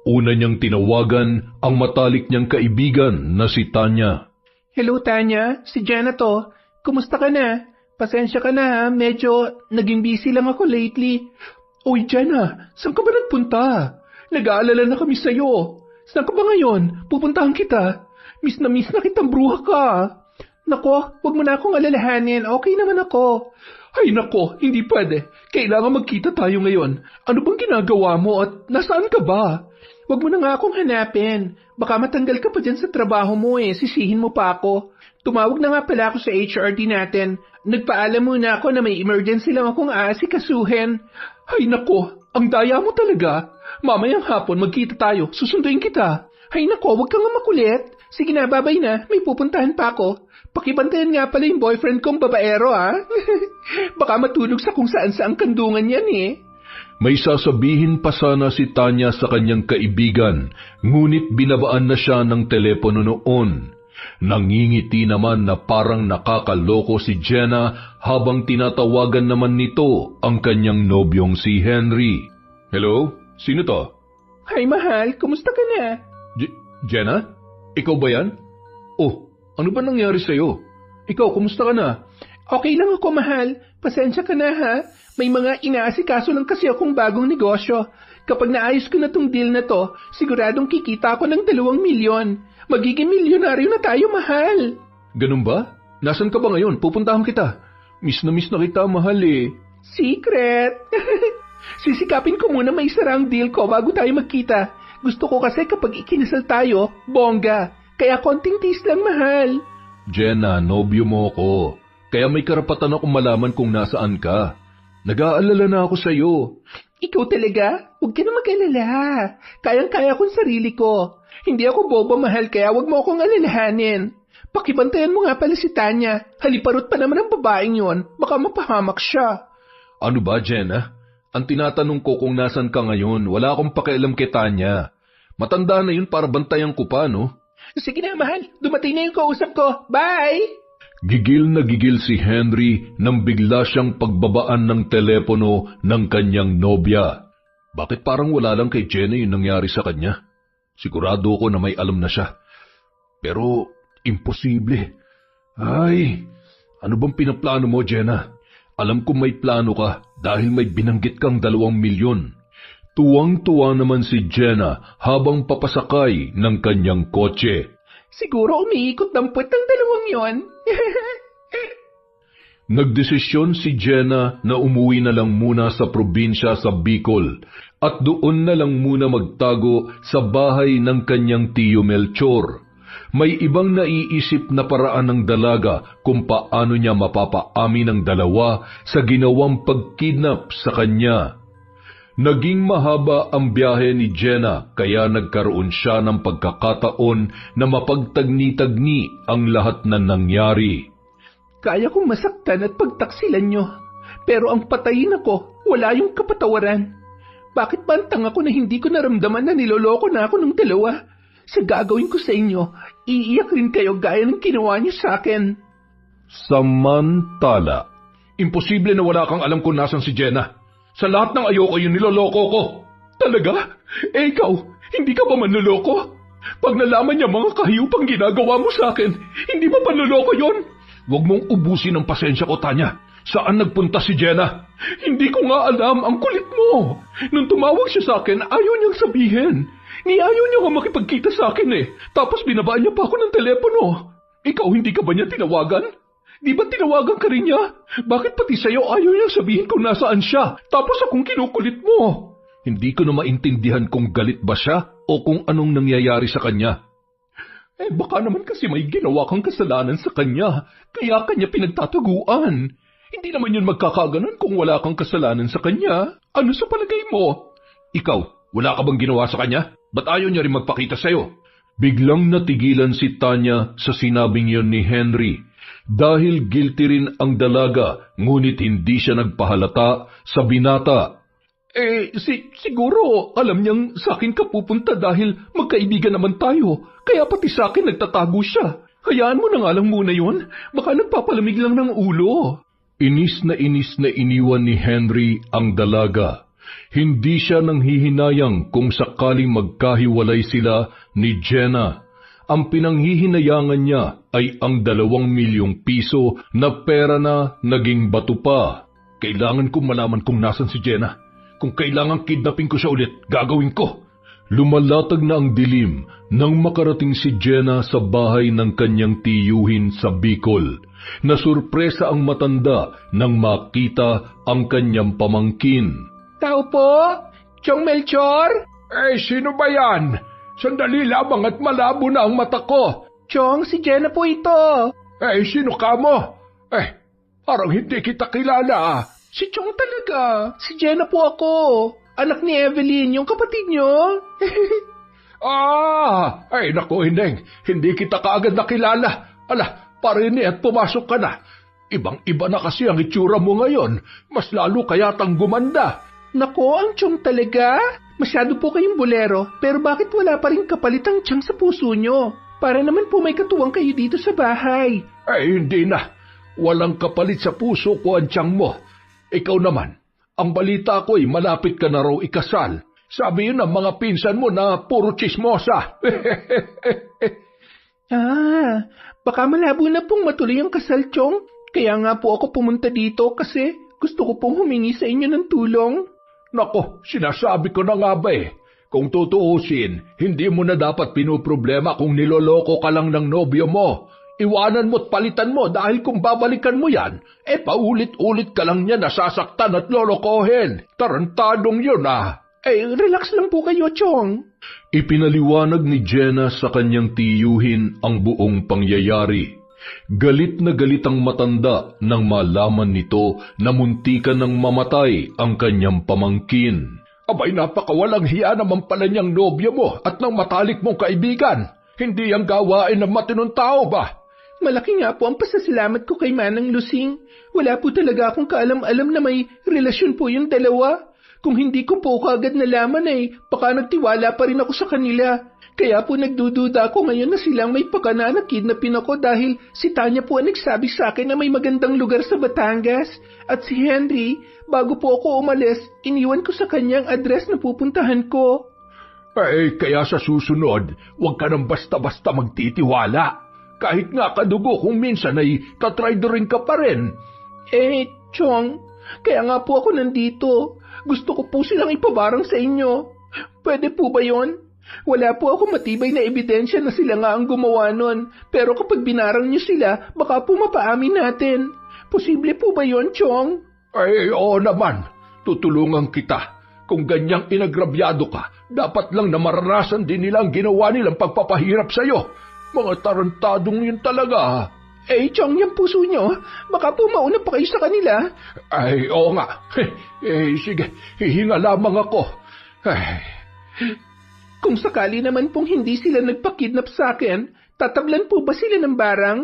Una niyang tinawagan ang matalik niyang kaibigan na si Tanya. Hello Tanya, si Jenna to. Kumusta ka na? Pasensya ka na ha, medyo naging busy lang ako lately. Uy Jenna, saan ka ba nagpunta? Nag-aalala na kami sa'yo. Saan ka ba ngayon? Pupuntahan kita. Miss na kitang bruha ka. Nako, wag mo na akong alalahanin. Okay naman ako. Ay nako, hindi pwede. Kailangan magkita tayo ngayon. Ano bang ginagawa mo at nasaan ka ba? Wag mo na nga akong hanapin. Baka matanggal ka pa dyan sa trabaho mo sisihin mo pa ako. Tumawag na nga pala ako sa HRD natin. Nagpaalam muna ako na may emergency lang akong aasikasuhin. Ay nako, ang daya mo talaga. Mamayang hapon magkita tayo, susunduin kita. Ay nako, wag kang makulit. Sige na, babay na, may pupuntahan pa ako. Pakibantayan nga pala yung boyfriend kong babaero Baka matulog sa kung saan-saang kandungan yan May sasabihin pa sana si Tanya sa kanyang kaibigan, ngunit binabaan na siya ng telepono noon. Nangingiti naman na parang nakakaloko si Jenna habang tinatawagan naman nito ang kanyang nobyong si Henry. Hello? Sino to? Hi mahal, kumusta ka na? Jenna? Ikaw ba yan? Oh, ano ba nangyari sa'yo? Ikaw, kumusta ka na? Okay lang ako mahal, pasensya ka na ha. May mga inaasikaso lang kasi akong bagong negosyo. Kapag naayos ko na tong deal na to, siguradong kikita ako ng 2 milyon. Magiging milyonaryo na tayo, mahal. Ganun ba? Nasaan ka ba ngayon? Pupuntahan kita. Miss na kita, mahal Secret. Sisikapin ko muna may sarang deal ko bago tayo magkita. Gusto ko kasi kapag ikinasal tayo, bongga. Kaya konting tease lang, mahal. Jenna, nobyo mo ko. Kaya may karapatan akong malaman kung nasaan ka. Nag-aalala na ako sa'yo. Ikaw talaga? Huwag ka na mag-alala. Kayang-kaya kong sarili ko. Hindi ako bobo, mahal, kaya huwag mo akong alalahanin. Pakibantayan mo nga pala si Tanya. Haliparot pa naman ang babaeng yon. Baka mapahamak siya. Ano ba, Jenna? Ang tinatanong ko kung nasan ka ngayon, wala akong pakialam kay Tanya. Matanda na yun para bantayan ko pa, no? Sige na, mahal. Dumating na yung kausap ko. Bye! Gigil na gigil si Henry nang bigla siyang pagbabaan ng telepono ng kanyang nobya. Bakit parang wala lang kay Jenna yung nangyari sa kanya? Sigurado ko na may alam na siya. Pero, imposible. Ay, ano bang pinaplano mo, Jenna? Alam kong may plano ka dahil may binanggit kang 2 milyon. Tuwang-tuwa naman si Jenna habang papasakay ng kanyang kotse. Siguro umiikot ng puwet ng dalawang yon. Nagdesisyon si Jenna na umuwi na lang muna sa probinsya sa Bicol at doon na lang muna magtago sa bahay ng kanyang tiyo Melchor. May ibang naiisip na paraan ng dalaga kung paano niya mapapaamin ang dalawa sa ginawang pagkidnap sa kanya. Naging mahaba ang biyahe ni Jenna kaya nagkaroon siya ng pagkakataon na mapagtagni-tagni ang lahat na nangyari. Kaya kong masaktan at pagtaksilan nyo. Pero ang patayin ako, wala yung kapatawaran. Bakit ba ang tanga ko na hindi ko naramdaman na niloloko na ako ng dalawa? Sa gagawin ko sa inyo, iiyak rin kayo gaya ng ginawa niyo sa akin. Samantala, Imposible na wala kang alam kung nasan si Jenna. Sa lahat ng ayoko yung niloloko ko. Talaga? Eh ikaw, hindi ka ba manloloko? Pag nalaman niya mga kahiyupang ginagawa mo sa akin, hindi ba panloloko yon? Huwag mong ubusin ang pasensya ko, Tanya. Saan nagpunta si Jenna? Hindi ko nga alam, ang kulit mo. Nung tumawag siya sa akin, ayaw niyang sabihin. Ayaw niya nga makipagkita sa akin eh. Tapos binabaan niya pa ako ng telepono. Ikaw, hindi ka ba niya tinawagan? Di ba tinawagan ka rin niya? Bakit pati sa'yo ayaw niyang sabihin kung nasaan siya? Tapos akong kinukulit mo. Hindi ko na maintindihan kung galit ba siya o kung anong nangyayari sa kanya. Eh baka naman kasi may ginawa kang kasalanan sa kanya, kaya kanya pinagtataguan. Hindi naman yun magkakaganon kung wala kang kasalanan sa kanya. Ano sa palagay mo? Ikaw, wala ka bang ginawa sa kanya? Ba't ayaw niya rin magpakita sa'yo? biglang natigilan si Tanya sa sinabing yon ni Henry. Dahil guilty rin ang dalaga, ngunit hindi siya nagpahalata sa binata. Siguro alam niyang sa akin ka pupunta dahil magkaibigan naman tayo. Kaya pati sa akin nagtatago siya. Hayaan mo na nga lang muna yun. Baka nagpapalamig lang ng ulo. Inis na iniwan ni Henry ang dalaga. Hindi siya nanghihinayang kung sakaling magkahiwalay sila ni Jenna. Ang pinanghihinayangan niya ay ang 2 milyong piso na pera na naging bato pa. Kailangan kong malaman kung nasan si Jenna. Kung kailangan kidnapin ko siya ulit, gagawin ko. Lumalatag na ang dilim nang makarating si Jenna sa bahay ng kanyang tiyuhin sa Bicol. Nasurpresa ang matanda nang makita ang kanyang pamangkin. Tao po? Chong Melchor? Sino ba yan? Sandali lamang at malabo na ang mata ko. Chong, si Jenna po ito. Sino ka mo? Parang hindi kita kilala. Si Chong talaga. Si Jenna po ako. Anak ni Evelyn, yung kapatid nyo. Naku, Hineng. Hindi kita kaagad nakilala. Parini at pumasok ka na. Ibang-iba na kasi ang itsura mo ngayon. Mas lalo kayatang gumanda. Nako, ang Chong talaga. Masyado po kayong bolero, pero bakit wala pa rin kapalitang tiyang sa puso nyo? Para naman po may katuwang kayo dito sa bahay. Hindi na. Walang kapalit sa puso ko ang tiyang mo. Ikaw naman, ang balita ko'y malapit ka na raw ikasal. Sabi yun ng mga pinsan mo na puro chismosa. Baka malabo na pong matuloy ang kasal, Chong. Kaya nga po ako pumunta dito kasi gusto ko pong humingi sa inyo ng tulong. Nako, sinasabi ko na nga ba Kung tutuusin, hindi mo na dapat pinoproblema kung niloloko ka lang ng nobyo mo. Iwanan mo't palitan mo dahil kung babalikan mo yan, paulit-ulit ka lang niya nasasaktan at lolokohin. Tarantadong yun Relax lang po kayo, Chong. Ipinaliwanag ni Jenna sa kanyang tiyuhin ang buong pangyayari. Galit na galit ang matanda nang malaman nito na muntikan ng mamatay ang kanyang pamangkin. Abay, napakawalang hiya naman pala niyang nobya mo at ng matalik mong kaibigan. Hindi ang gawain ng matinong tao ba? Malaki nga po ang pasasalamat ko kay Manang Lusing. Wala po talaga akong kaalam-alam na may relasyon po yung dalawa. Kung hindi ko po kaagad nalaman baka nagtiwala pa rin ako sa kanila. Kaya po nagdududa ako ngayon na silang may pakana na kidnapin ako dahil si Tanya po ang nagsabi sa akin na may magandang lugar sa Batangas. At si Henry, bago po ako umalis, iniwan ko sa kanyang address na pupuntahan ko. Kaya sa susunod, huwag ka nang basta-basta magtitiwala. Kahit nga kadugo kung minsan tatraidorin ka pa rin. Chong, kaya nga po ako nandito. Gusto ko po silang ipabarang sa inyo. Pwede po ba yon? Wala po ako matibay na ebidensya na sila nga ang gumawa nun. Pero kapag binarang niyo sila, baka po mapaamin natin. Posible po ba yon, Chong? Ay, oo naman. Tutulungan kita. Kung ganyang inagrabyado ka, dapat lang na maranasan din nila ang ginawa nilang pagpapahirap sa'yo. Mga tarantadong yun talaga. Chong, yung puso nyo, baka po mauna pa kayo sa kanila. Ay, oo nga. Sige, hihinga lamang ako. Ay. Kung sakali naman pong hindi sila nagpakidnap sa akin, tatablan po ba sila ng barang?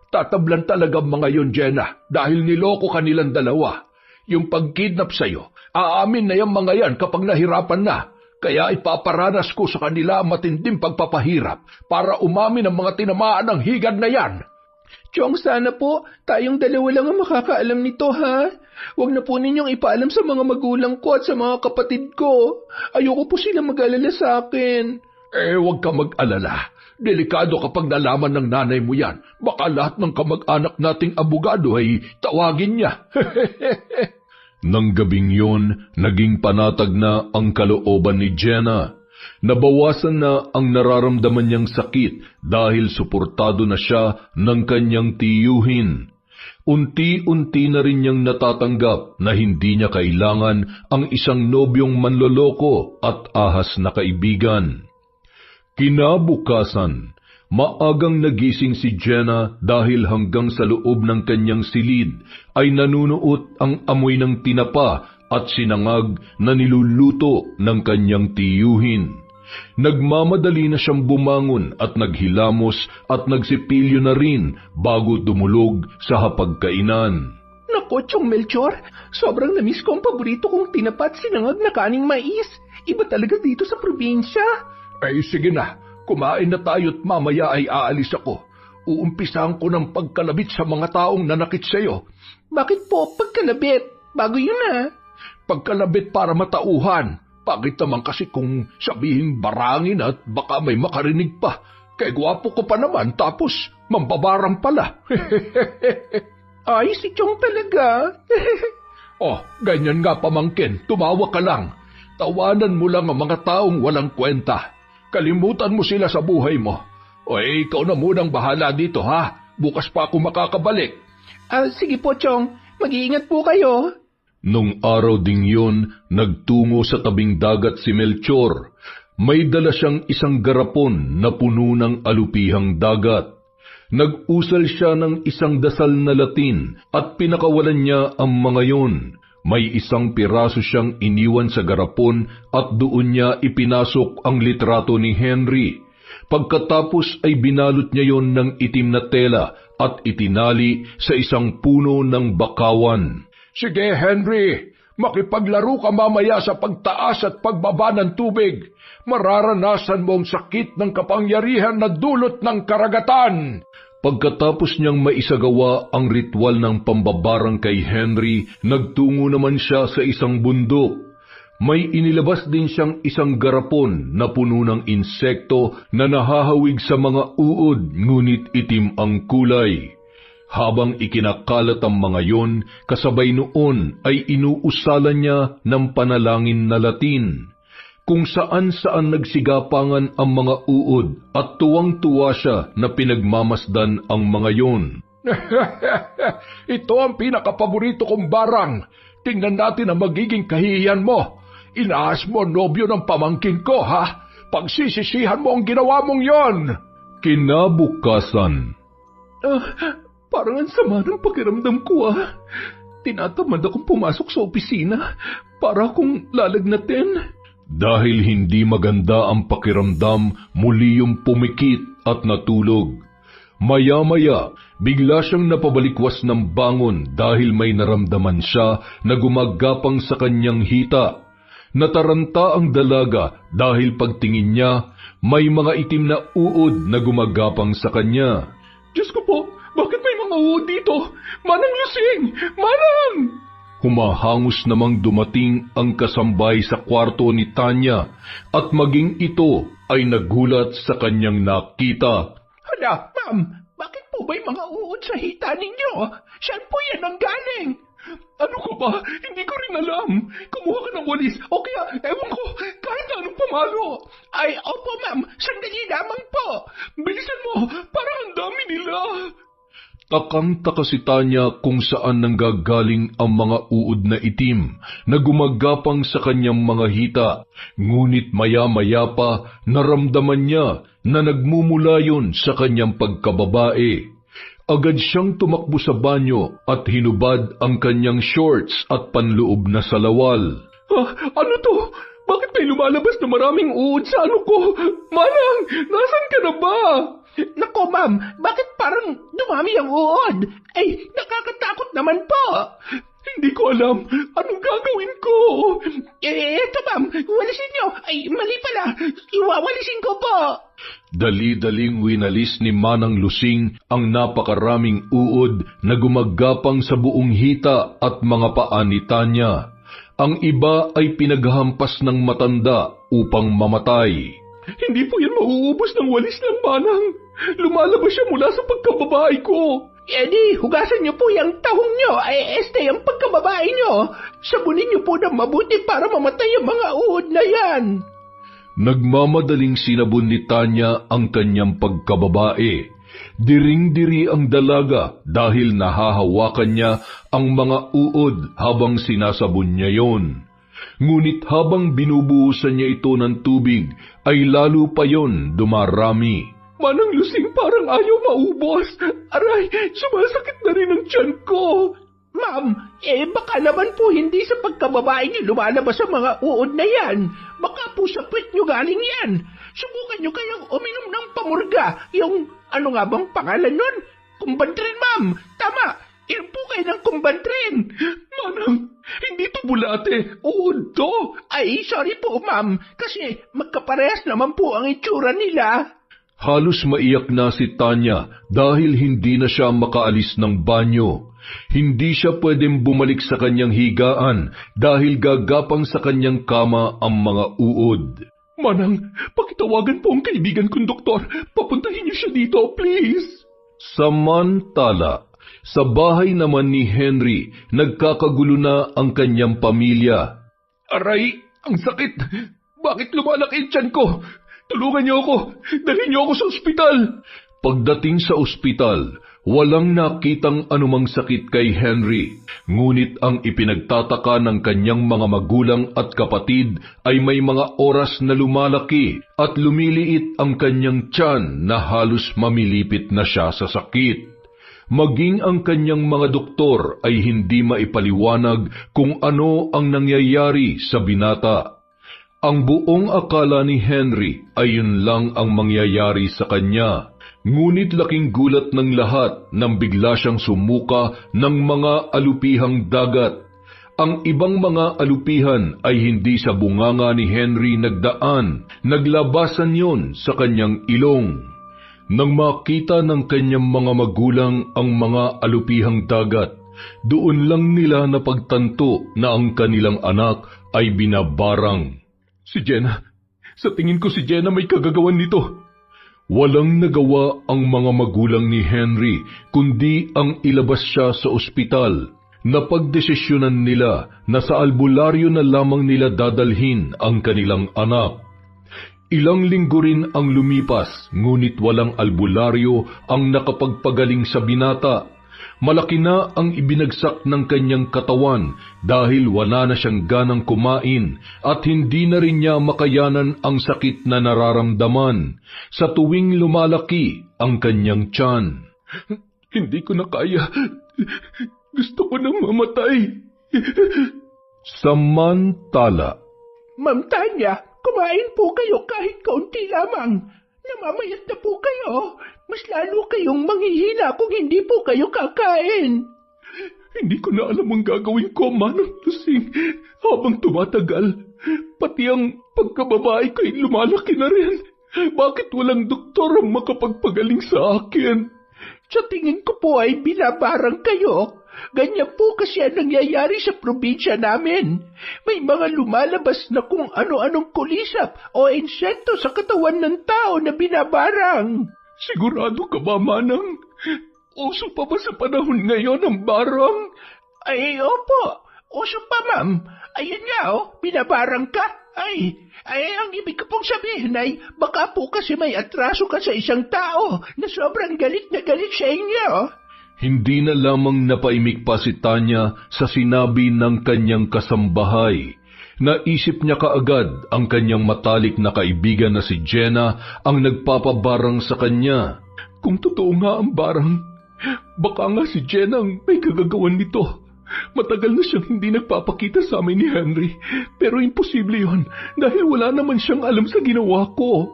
Tatablan talaga mga yon, Jenna, dahil niloko kanilang dalawa. Yung pagkidnap sa'yo, aamin na yung mga yan kapag nahirapan na. Kaya ipaparanas ko sa kanila ang matinding pagpapahirap para umamin ang mga tinamaan ng higad na yan. Chong, sana po, tayong dalawa lang ang makakaalam nito, ha? Huwag na po ninyong ipaalam sa mga magulang ko at sa mga kapatid ko. Ayoko po sila mag-alala sa akin. Huwag ka mag-alala. Delikado kapag nalaman ng nanay mo yan. Baka lahat ng kamag-anak nating abogado ay tawagin niya. Nang gabing yun, naging panatag na ang kalooban ni Jenna. Nabawasan na ang nararamdaman niyang sakit dahil suportado na siya ng kanyang tiyuhin. Unti-unti na rin niyang natatanggap na hindi niya kailangan ang isang nobyong manloloko at ahas na kaibigan. Kinabukasan, maagang nagising si Jenna dahil hanggang sa loob ng kanyang silid ay nanunuot ang amoy ng tinapa at sinangag na niluluto ng kanyang tiyuhin. Nagmamadali na siyang bumangon at naghilamos at nagsipilyo na rin bago dumulog sa hapagkainan. Naku, Chong Melchor, sobrang namiss ko ang paborito kong tinapa at sinangag na kaning mais. Iba talaga dito sa probinsya. Ay sige na, kumain na tayo't mamaya ay aalis ako. Uumpisahan ko ng pagkalabit sa mga taong nanakit sa'yo. Bakit po pagkalabit? Bago yun ah. Pagkalabit para matauhan. Bakit naman kasi kung sabihin barangin at baka may makarinig pa. Kaya gwapo ko pa naman tapos mambabarang pala. Ay, si Chong talaga. Oh, ganyan nga pamangkin, tumawa ka lang. Tawanan mo lang ang mga taong walang kwenta. Kalimutan mo sila sa buhay mo. O ikaw na munang bahala dito ha. Bukas pa ako makakabalik. Sige po, Chong. Mag-iingat po kayo. Nung araw ding yun, nagtungo sa tabing dagat si Melchor. May dala siyang isang garapon na puno ng alupihang dagat. Nag-usal siya ng isang dasal na Latin at pinakawalan niya ang mga yon. May isang piraso siyang iniwan sa garapon at doon niya ipinasok ang litrato ni Henry. Pagkatapos ay binalot niya yon ng itim na tela at itinali sa isang puno ng bakawan. Sige, Henry, makipaglaro ka mamaya sa pagtaas at pagbaba ng tubig. Mararanasan mo ang sakit ng kapangyarihan na dulot ng karagatan. Pagkatapos niyang maisagawa ang ritual ng pambabarang kay Henry, nagtungo naman siya sa isang bundok. May inilabas din siyang isang garapon na puno ng insekto na nahahawig sa mga uod, ngunit itim ang kulay. Habang ikinakalat ang mga yon, kasabay noon ay inuusalan niya ng panalangin na Latin, kung saan-saan nagsigapangan ang mga uod at tuwang-tuwa siya na pinagmamasdan ang mga yon. Ito ang pinakapaborito kong barang. Tingnan natin ang magiging kahihiyan mo. Inaas mo nobyo ng pamangkin ko, ha? Pagsisisihan mo ang ginawa mong yon. Kinabukasan. Parang ang sama ng pakiramdam ko ah. Tinatamad akong pumasok sa opisina para akong lalagnatin. Dahil hindi maganda ang pakiramdam, muli yung pumikit at natulog. Maya-maya, bigla siyang napabalikwas ng bangon dahil may naramdaman siya na gumagapang sa kanyang hita. Nataranta ang dalaga dahil pagtingin niya, may mga itim na uod na gumagapang sa kanya. Diyos ko po! Bakit may mga uod dito? Manang lusing! Manang! Humahangos namang dumating ang kasambay sa kwarto ni Tanya at maging ito ay nagulat sa kanyang nakita. Hala, ma'am, bakit po ba'y mga uod sa hita ninyo? Saan po yan ang galing? Ano ka ba? Hindi ko rin alam. Kumuha ka ng walis o kaya, ewan ko, kahit anong pamalo. Ay, opo ma'am, sandali lamang po. Bilisan mo, parang ang dami nila. Takang-taka si Tanya kung saan nanggagaling ang mga uod na itim na gumagapang sa kanyang mga hita. Ngunit maya-maya pa naramdaman niya na nagmumula yun sa kanyang pagkababae. Agad siyang tumakbo sa banyo at hinubad ang kanyang shorts at panloob na salawal. Ano to? Bakit may lumalabas na maraming uod sa ano ko? Manang, nasan ka na ba? Nako ma'am, bakit parang dumami ang uod? Ay, nakakatakot naman po. Hindi ko alam. Anong gagawin ko? Eto ma'am, walisin niyo. Ay, mali pala. Iwawalisin ko po. Dali-daling winalis ni Manang Lusing ang napakaraming uod na gumagapang sa buong hita at mga paa ni Tanya. Ang iba ay pinaghampas ng matanda upang mamatay. Hindi po yan mauubos ng walis ng Manang. Lumalabas siya mula sa pagkababae ko. Di, hugasan niyo po yung tahong niyo. Ay, yung pagkababae niyo. Sabunin niyo po na mabuti para mamatay ang mga uod na yan. Nagmamadaling sinabon ni Tanya ang kanyang pagkababae. Diring-diri ang dalaga dahil nahahawakan niya ang mga uod habang sinasabon niya yon. Ngunit habang binubuhusan niya ito ng tubig, ay lalo pa yon dumarami. Manang Lusing, parang ayaw maubos. Aray, sumasakit na rin ang tiyan ko. Ma'am, baka naman po hindi sa pagkababae niyo lumalabas ang mga uod na yan. Baka po sa puwet niyo galing yan. Subukan niyo kayang uminom ng pamurga. Yung, ano nga bang pangalan nun? Kumbantrin, ma'am. Tama, inom po kayo ng kumbantrin. Manang, hindi to bulate. Uod to. Ay, sorry po, ma'am. Kasi magkaparehas naman po ang itsura nila. Halos maiyak na si Tanya dahil hindi na siya makaalis ng banyo. Hindi siya pwedeng bumalik sa kanyang higaan dahil gagapang sa kanyang kama ang mga uod. Manang, pakitawagan po ang kaibigan kong doktor. Papuntahin niyo siya dito, please. Samantala, sa bahay naman ni Henry, nagkakagulo na ang kanyang pamilya. Aray, ang sakit. Bakit lumalaki ang tiyan ko? Tulungan niyo ako. Dalhin niyo ako sa ospital. Pagdating sa ospital, walang nakitang anumang sakit kay Henry. Ngunit ang ipinagtataka ng kanyang mga magulang at kapatid ay may mga oras na lumalaki at lumiliit ang kanyang tiyan na halos mamilipit na siya sa sakit. Maging ang kanyang mga doktor ay hindi maipaliwanag kung ano ang nangyayari sa binata. Ang buong akala ni Henry ay yun lang ang mangyayari sa kanya. Ngunit laking gulat ng lahat nang bigla siyang sumuka ng mga alupihang dagat. Ang ibang mga alupihan ay hindi sa bunganga ni Henry nagdaan, naglabasan yon sa kanyang ilong. Nang makita ng kanyang mga magulang ang mga alupihang dagat, doon lang nila napagtanto na ang kanilang anak ay binabarang. Si Jenna. Sa tingin ko si Jenna may kagagawan nito. Walang nagawa ang mga magulang ni Henry kundi ang ilabas siya sa ospital. Napagdesisyonan nila na sa albularyo na lamang nila dadalhin ang kanilang anak. Ilang linggo rin ang lumipas, ngunit walang albularyo ang nakapagpagaling sa binata. Malaki na ang ibinagsak ng kanyang katawan dahil wala na siyang ganang kumain at hindi na rin niya makayanan ang sakit na nararamdaman sa tuwing lumalaki ang kanyang tiyan. Hindi ko na kaya. Gusto ko nang mamatay. Samantala, Ma'am Tanya, kumain po kayo kahit kaunti lamang. Namamayat na po kayo. Mas lalo kayong manghihina kung hindi po kayo kakain. Hindi ko na alam ang gagawin ko, Manang Lusing. Habang tumatagal, pati ang pagkababae ko'y lumalaki na rin. Bakit walang doktor ang makapagpagaling sa akin? Sa tingin ko po ay binabarang kayo. Ganyan po kasi ang nangyayari sa probinsya namin. May mga lumalabas na kung ano-anong kulisap o insekto sa katawan ng tao na binabarang. Sigurado ka ba, Manang? Uso pa ba sa panahon ngayon ang barang? Ay, opo. Uso pa, ma'am. Ayun nga, binabarang ka. Ang ibig ko pong sabihin ay, baka po kasi may atraso ka sa isang tao na sobrang galit na galit sa inyo. Hindi na lamang napaimik pa si Tanya sa sinabi ng kanyang kasambahay. Naisip niya kaagad ang kanyang matalik na kaibigan na si Jenna ang nagpapabarang sa kanya. Kung totoo nga ang barang, baka nga si Jenna ang may kagagawan nito. Matagal na siyang hindi nagpapakita sa amin ni Henry, pero imposible yon dahil wala naman siyang alam sa ginawa ko.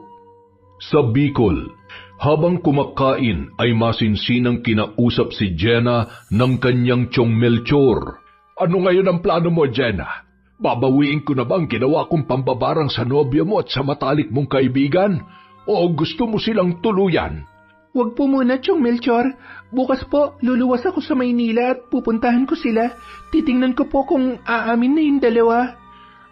Sa Bicol, habang kumakain ay masinsinang kinausap si Jenna ng kanyang tiyong Melchor. Ano ngayon ang plano mo, Jenna? Babawiin ko na ba ang ginawa kong pambabarang sa nobyo mo at sa matalik mong kaibigan? O gusto mo silang tuluyan? Huwag po muna, Chong Melchor. Bukas po, luluwas ako sa Maynila at pupuntahan ko sila. Titingnan ko po kung aamin na yung dalawa.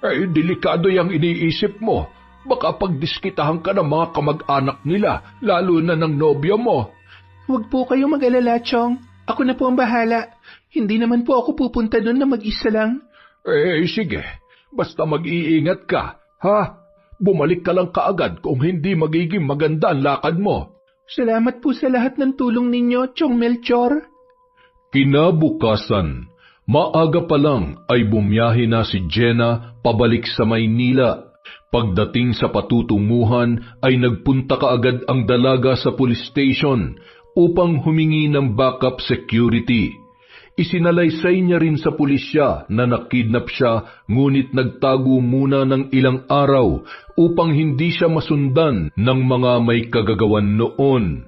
Ay, delikado yung iniisip mo. Baka pagdiskitahan ka ng mga kamag-anak nila, lalo na ng nobyo mo. Huwag po kayo mag-alala, Chong. Ako na po ang bahala. Hindi naman po ako pupunta doon na mag-isa lang. Sige. Basta mag-iingat ka, ha? Bumalik ka lang kaagad kung hindi magiging maganda ang lakad mo. Salamat po sa lahat ng tulong ninyo, Chong Melchor. Kinabukasan, maaga pa lang ay bumiyahe na si Jenna pabalik sa Maynila. Pagdating sa patutunguhan ay nagpunta kaagad ang dalaga sa police station upang humingi ng backup security. Isinalaysay niya rin sa pulisya na nakidnap siya ngunit nagtago muna ng ilang araw upang hindi siya masundan ng mga may kagagawan noon.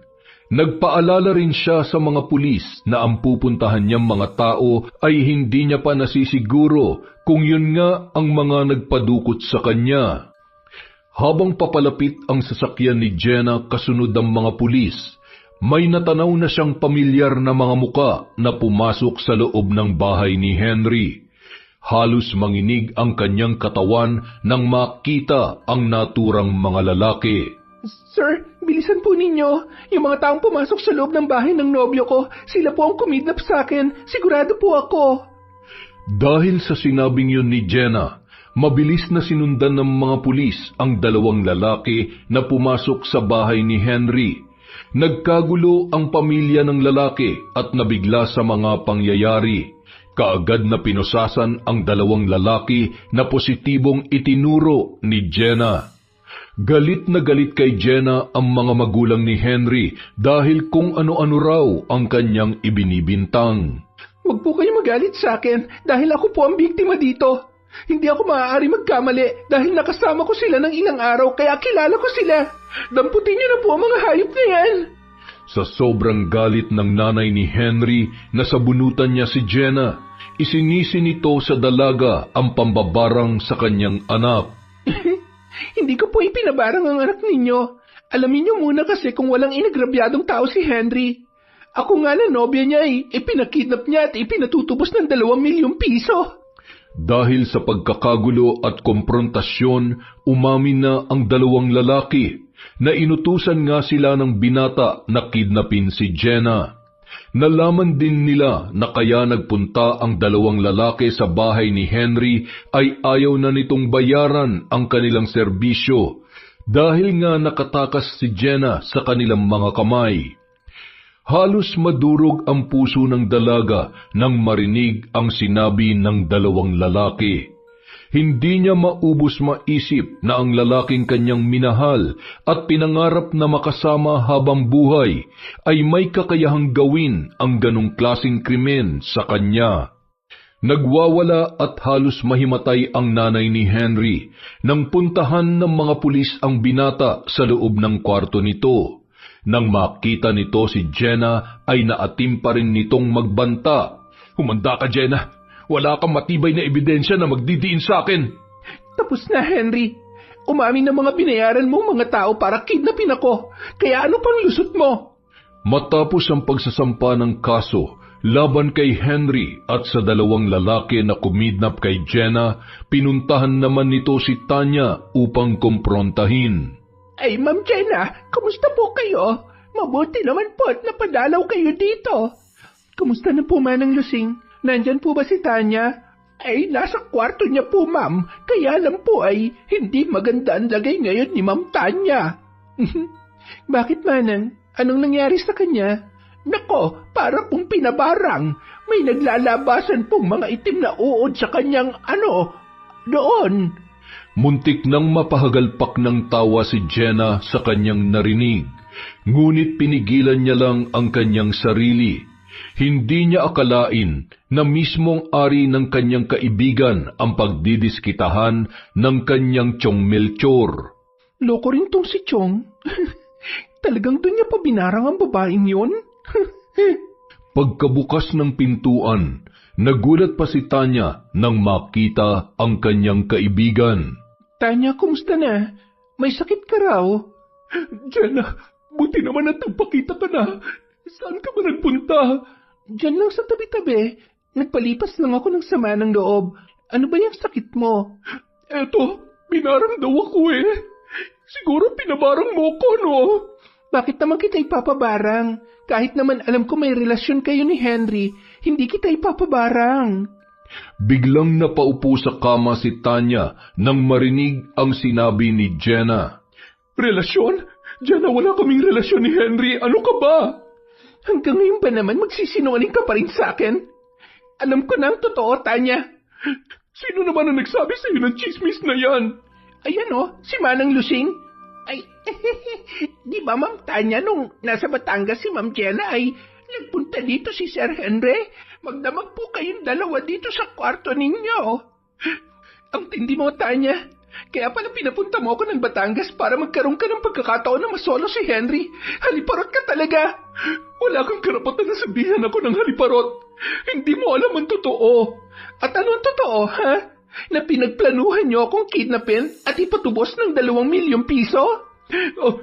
Nagpaalala rin siya sa mga pulis na ang pupuntahan niyang mga tao ay hindi niya pa nasisiguro kung yun nga ang mga nagpadukot sa kanya. Habang papalapit ang sasakyan ni Jenna kasunod ng mga pulis, may natanaw na siyang pamilyar na mga muka na pumasok sa loob ng bahay ni Henry. Halos manginig ang kanyang katawan nang makita ang naturang mga lalaki. Sir, bilisan po ninyo. Yung mga taong pumasok sa loob ng bahay ng nobyo ko, sila po ang kumidnap sa akin. Sigurado po ako. Dahil sa sinabing yun ni Jenna, mabilis na sinundan ng mga pulis ang dalawang lalaki na pumasok sa bahay ni Henry. Nagkagulo ang pamilya ng lalaki at nabigla sa mga pangyayari. Kaagad na pinusasan ang dalawang lalaki na positibong itinuro ni Jenna. Galit na galit kay Jenna ang mga magulang ni Henry dahil kung ano-ano raw ang kanyang ibinibintang. Huwag po kayo magalit sa akin dahil ako po ang biktima dito. Hindi ako maaari magkamali dahil nakasama ko sila ng ilang araw kaya kilala ko sila. Damputin niyo na po ang mga hayop na yan. Sa sobrang galit ng nanay ni Henry na sabunutan niya si Jenna, isinisi nito sa dalaga ang pambabarang sa kanyang anak. Hindi ko po ipinabarang ang anak ninyo. Alamin niyo muna kasi kung walang inagrabyadong tao si Henry. Ako nga na nobya niya ipinakidnap niya at ipinatutubos ng 2 milyong piso. Dahil sa pagkakagulo at komprontasyon, umamin na ang dalawang lalaki na inutusan nga sila ng binata na kidnapin si Jenna. Nalaman din nila na kaya nagpunta ang dalawang lalaki sa bahay ni Henry ay ayaw na nitong bayaran ang kanilang serbisyo dahil nga nakatakas si Jenna sa kanilang mga kamay. Halos madurog ang puso ng dalaga nang marinig ang sinabi ng dalawang lalaki. Hindi niya maubos maisip na ang lalaking kanyang minahal at pinangarap na makasama habang buhay ay may kakayahang gawin ang ganong klaseng krimen sa kanya. Nagwawala at halos mahimatay ang nanay ni Henry nang puntahan ng mga pulis ang binata sa loob ng kwarto nito. Nang makita nito si Jenna ay naatim pa rin nitong magbanta. Humanda ka, Jenna. Wala kang matibay na ebidensya na magdidiin sa akin. Tapos na, Henry. Umamin ng mga binayaran mong mga tao para kidnapin ako. Kaya ano pang lusot mo? Matapos ang pagsasampa ng kaso laban kay Henry at sa dalawang lalaki na kumidnap kay Jenna, pinuntahan naman nito si Tanya upang kumprontahin. Ay, Ma'am Jenna, kamusta po kayo? Mabuti naman po at napadalaw kayo dito. Kamusta na po, Manang Lusing? Nandyan po ba si Tanya? Ay, nasa kwarto niya po, ma'am. Kaya lang po ay hindi maganda ang lagay ngayon ni Ma'am Tanya. Bakit, Manang? Anong nangyari sa kanya? Nako, para pong pinabarang. May naglalabasan pong mga itim na uod sa kanyang doon. Muntik nang mapahagalpak ng tawa si Jenna sa kanyang narinig, ngunit pinigilan niya lang ang kanyang sarili. Hindi niya akalain na mismong ari ng kanyang kaibigan ang pagdidiskitahan ng kanyang Chong Melchor. Loko rin tong si Chong. Talagang doon niya pa binarang ang babaeng yun? Pagkabukas ng pintuan, nagulat pa si Tanya nang makita ang kanyang kaibigan. Tanya, kumusta na? May sakit ka raw? Jenna, buti naman at nagpakita ka na. Saan ka ba nagpunta? Diyan lang sa tabi-tabi. Nagpalipas lang ako ng sama ng loob. Ano ba yung sakit mo? Eto, binarang daw ako eh. Siguro pinabarang mo ko, no? Bakit naman kita ipapabarang? Kahit naman alam ko may relasyon kayo ni Henry, hindi kita ipapabarang. Biglang napaupo sa kama si Tanya nang marinig ang sinabi ni Jenna. Relasyon? Jenna, wala kaming relasyon ni Henry. Ano ka ba? Hanggang ngayon ba naman magsisinungaling ka pa rin sa akin? Alam ko na ang totoo, Tanya. Sino naman ang nagsabi sa iyo ng chismis na yan? Ayan si Manang Lusing. Ay, di ba Ma'am Tanya nung nasa Batangas si Ma'am Jenna ay nagpunta dito si Sir Henry? Magdamag po kayong dalawa dito sa kwarto ninyo. Ang tindi mo, Tanya. Kaya pala pinapunta mo ako ng Batangas para magkaroon ka ng pagkakataon na masolo si Henry. Haliparot ka talaga. Wala kang karapatan na sabihan ako ng haliparot. Hindi mo alam ang totoo. At anong totoo, ha? Na pinagplanuhan niyo akong kidnapin at ipatubos ng 2 milyong piso? Oh,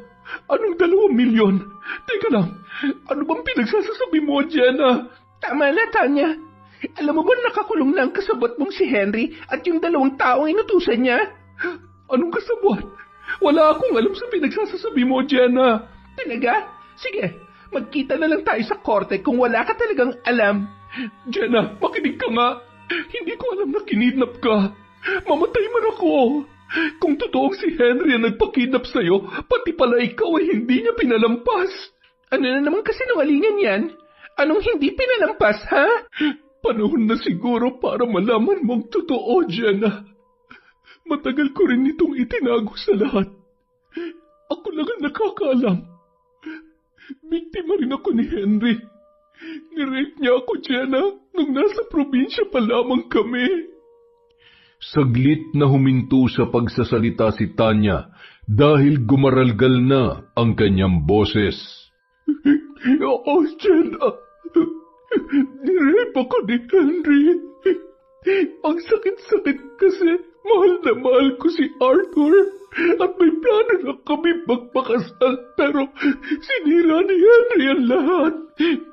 anong 2 milyon? Teka lang, ano bang pinagsasasabi mo, Jenna? Tama na, Tanya. Alam mo ba nakakulong na ang kasabot mong si Henry at yung 2 taong inutusan niya? Anong kasabot? Wala akong alam sa pinagsasasabi mo, Jenna. Talaga? Sige, magkita na lang tayo sa korte kung wala ka talagang alam. Jenna, makinig ka nga. Hindi ko alam na kinidnap ka. Mamatay man ako. Kung totoong si Henry ang nagpakidnap sa'yo, pati pala ikaw ay hindi niya pinalampas. Ano na naman kasinungalingan yan? Anong hindi pinalampas, ha? Panahon na siguro para malaman mong totoo, Jenna. Matagal ko rin itong itinago sa lahat. Ako lang ang nakakaalam. Biktima rin ako ni Henry. Nirape niya ako, Jenna, nung nasa probinsya pa lamang kami. Saglit na huminto sa pagsasalita si Tanya dahil gumaralgal na ang kanyang boses. Oo, Jenna. Nirape ako ni Henry. Ang sakit-sakit kasi mahal na mahal ko si Arthur at may plano na kami magpakasal pero sinira ni Henry ang lahat.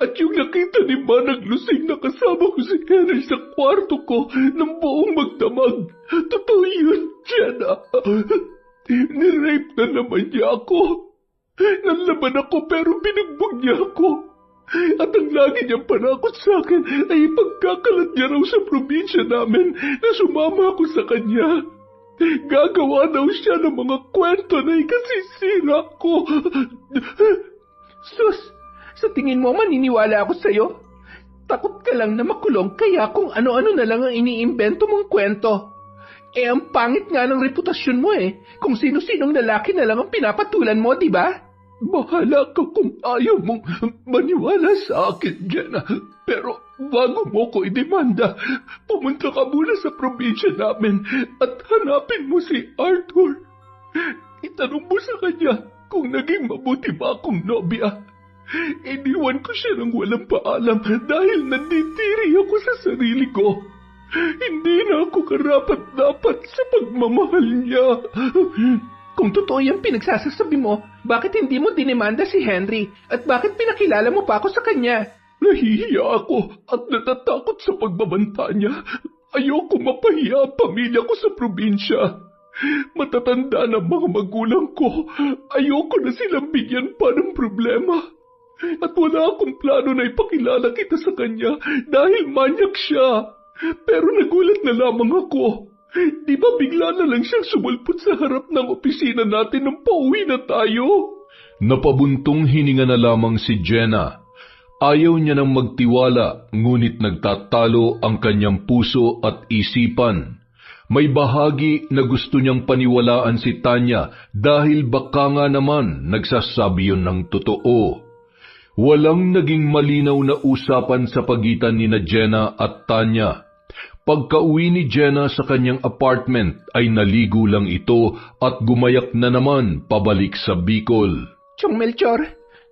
At yung nakita ni Manang Lusing na kasama ko si Henry sa kwarto ko ng buong magdamag. Totoo yun, Jenna. Nirape na naman niya ako. Nanlaban ako pero binugbog niya ako. At ang lagi niyang panakot sa akin ay ipagkakalat niya raw sa probinsya namin na sumama ako sa kanya. Gagawa daw siya ng mga kwento na ikasisira ko. Sus, sa tingin mo maniniwala ako sa'yo? Takot ka lang na makulong kaya kung ano-ano na lang ang iniimbento mong kwento. Eh ang pangit nga ng reputasyon mo kung sino-sinong lalaki na lang ang pinapatulan mo, di ba? Bahala ka kung ayaw mong maniwala sa akin, Jenna. Pero bago mo ko idemanda, pumunta ka muna sa probinsya namin at hanapin mo si Arthur. Itanong mo sa kanya kung naging mabuti ba akong nobya. Iniwan ko siya ng walang paalam dahil nanditiri ako sa sarili ko. Hindi na ako karapat-dapat sa pagmamahal niya. Kung totoo yung pinagsasasabi mo, bakit hindi mo dinemanda si Henry at bakit pinakilala mo pa ako sa kanya? Nahihiya ako at natatakot sa pagbabanta niya. Ayoko mapahiya ang pamilya ko sa probinsya. Matatanda na mga magulang ko. Ayoko na silang bigyan pa ng problema. At wala akong plano na ipakilala kita sa kanya dahil manyak siya. Pero nagulat na lamang ako. Di ba bigla na lang siyang sumulpot sa harap ng opisina natin nang pauwi na tayo? Napabuntong hininga na lamang si Jenna. Ayaw niya nang magtiwala, ngunit nagtatalo ang kanyang puso at isipan. May bahagi na gusto niyang paniwalaan si Tanya dahil baka nga naman nagsasabi yun ng totoo. Walang naging malinaw na usapan sa pagitan ni Jenna at Tanya. Pagka-uwi ni Jenna sa kanyang apartment ay naligo lang ito at gumayak na naman pabalik sa Bicol. Chong Melchor,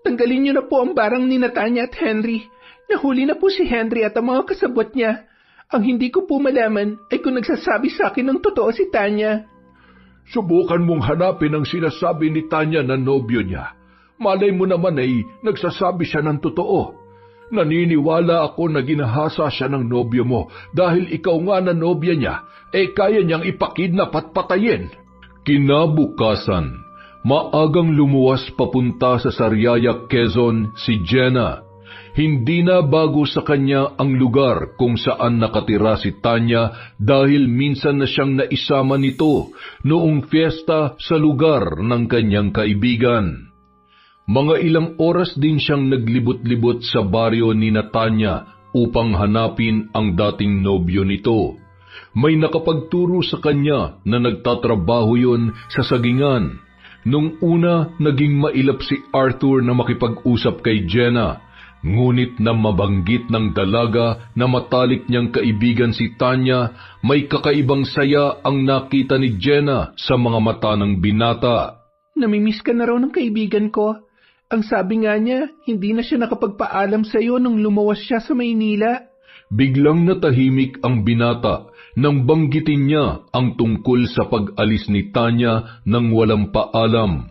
tanggalin niyo na po ang barang ni Tanya at Henry. Nahuli na po si Henry at ang mga kasabot niya. Ang hindi ko po malaman ay kung nagsasabi sa akin ng totoo si Tanya. Subukan mong hanapin ang sinasabi ni Tanya na nobyo niya. Malay mo naman ay nagsasabi siya ng totoo. Naniniwala ako na ginahasa siya ng nobyo mo dahil ikaw nga na nobya niya, kaya niyang ipakidnap at patayin. Kinabukasan, maagang lumuwas papunta sa Sariaya, Quezon si Jenna. Hindi na bago sa kanya ang lugar kung saan nakatira si Tanya dahil minsan na siyang naisama nito noong fiesta sa lugar ng kanyang kaibigan. Mga ilang oras din siyang naglibot-libot sa baryo ni Tanya upang hanapin ang dating nobyo nito. May nakapagturo sa kanya na nagtatrabaho yun sa sagingan. Nung una, naging mailap si Arthur na makipag-usap kay Jenna. Ngunit na mabanggit ng dalaga na matalik niyang kaibigan si Tanya, may kakaibang saya ang nakita ni Jenna sa mga mata ng binata. Namimiss ka na raw ng kaibigan ko. Ang sabi nga niya, hindi na siya nakapagpaalam sa iyo nung lumawas siya sa Maynila. Biglang natahimik ang binata nang banggitin niya ang tungkol sa pag-alis ni Tanya nang walang paalam.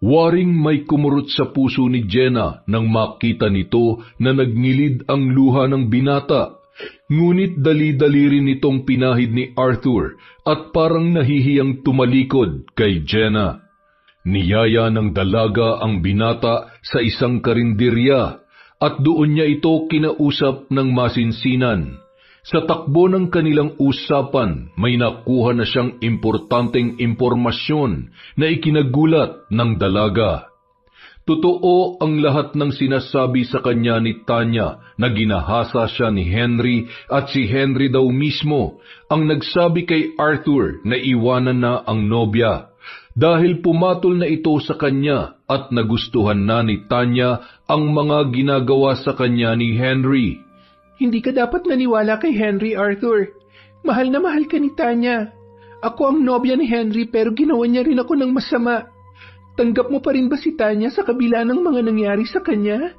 Waring may kumurot sa puso ni Jenna nang makita nito na nagnilid ang luha ng binata. Ngunit dali-dali rin itong pinahid ni Arthur at parang nahihiyang tumalikod kay Jenna. Niyaya ng dalaga ang binata sa isang karinderya at doon niya ito kinausap ng masinsinan. Sa takbo ng kanilang usapan, may nakuha na siyang importanteng impormasyon na ikinagulat ng dalaga. Totoo ang lahat ng sinasabi sa kanya ni Tanya na ginahasa siya ni Henry at si Henry daw mismo ang nagsabi kay Arthur na iwanan na ang nobya. Dahil pumatol na ito sa kanya at nagustuhan na ni Tanya ang mga ginagawa sa kanya ni Henry. Hindi ka dapat naniwala kay Henry, Arthur. Mahal na mahal ka ni Tanya. Ako ang nobya ni Henry pero ginawa niya rin ako ng masama. Tanggap mo pa rin ba si Tanya sa kabila ng mga nangyari sa kanya?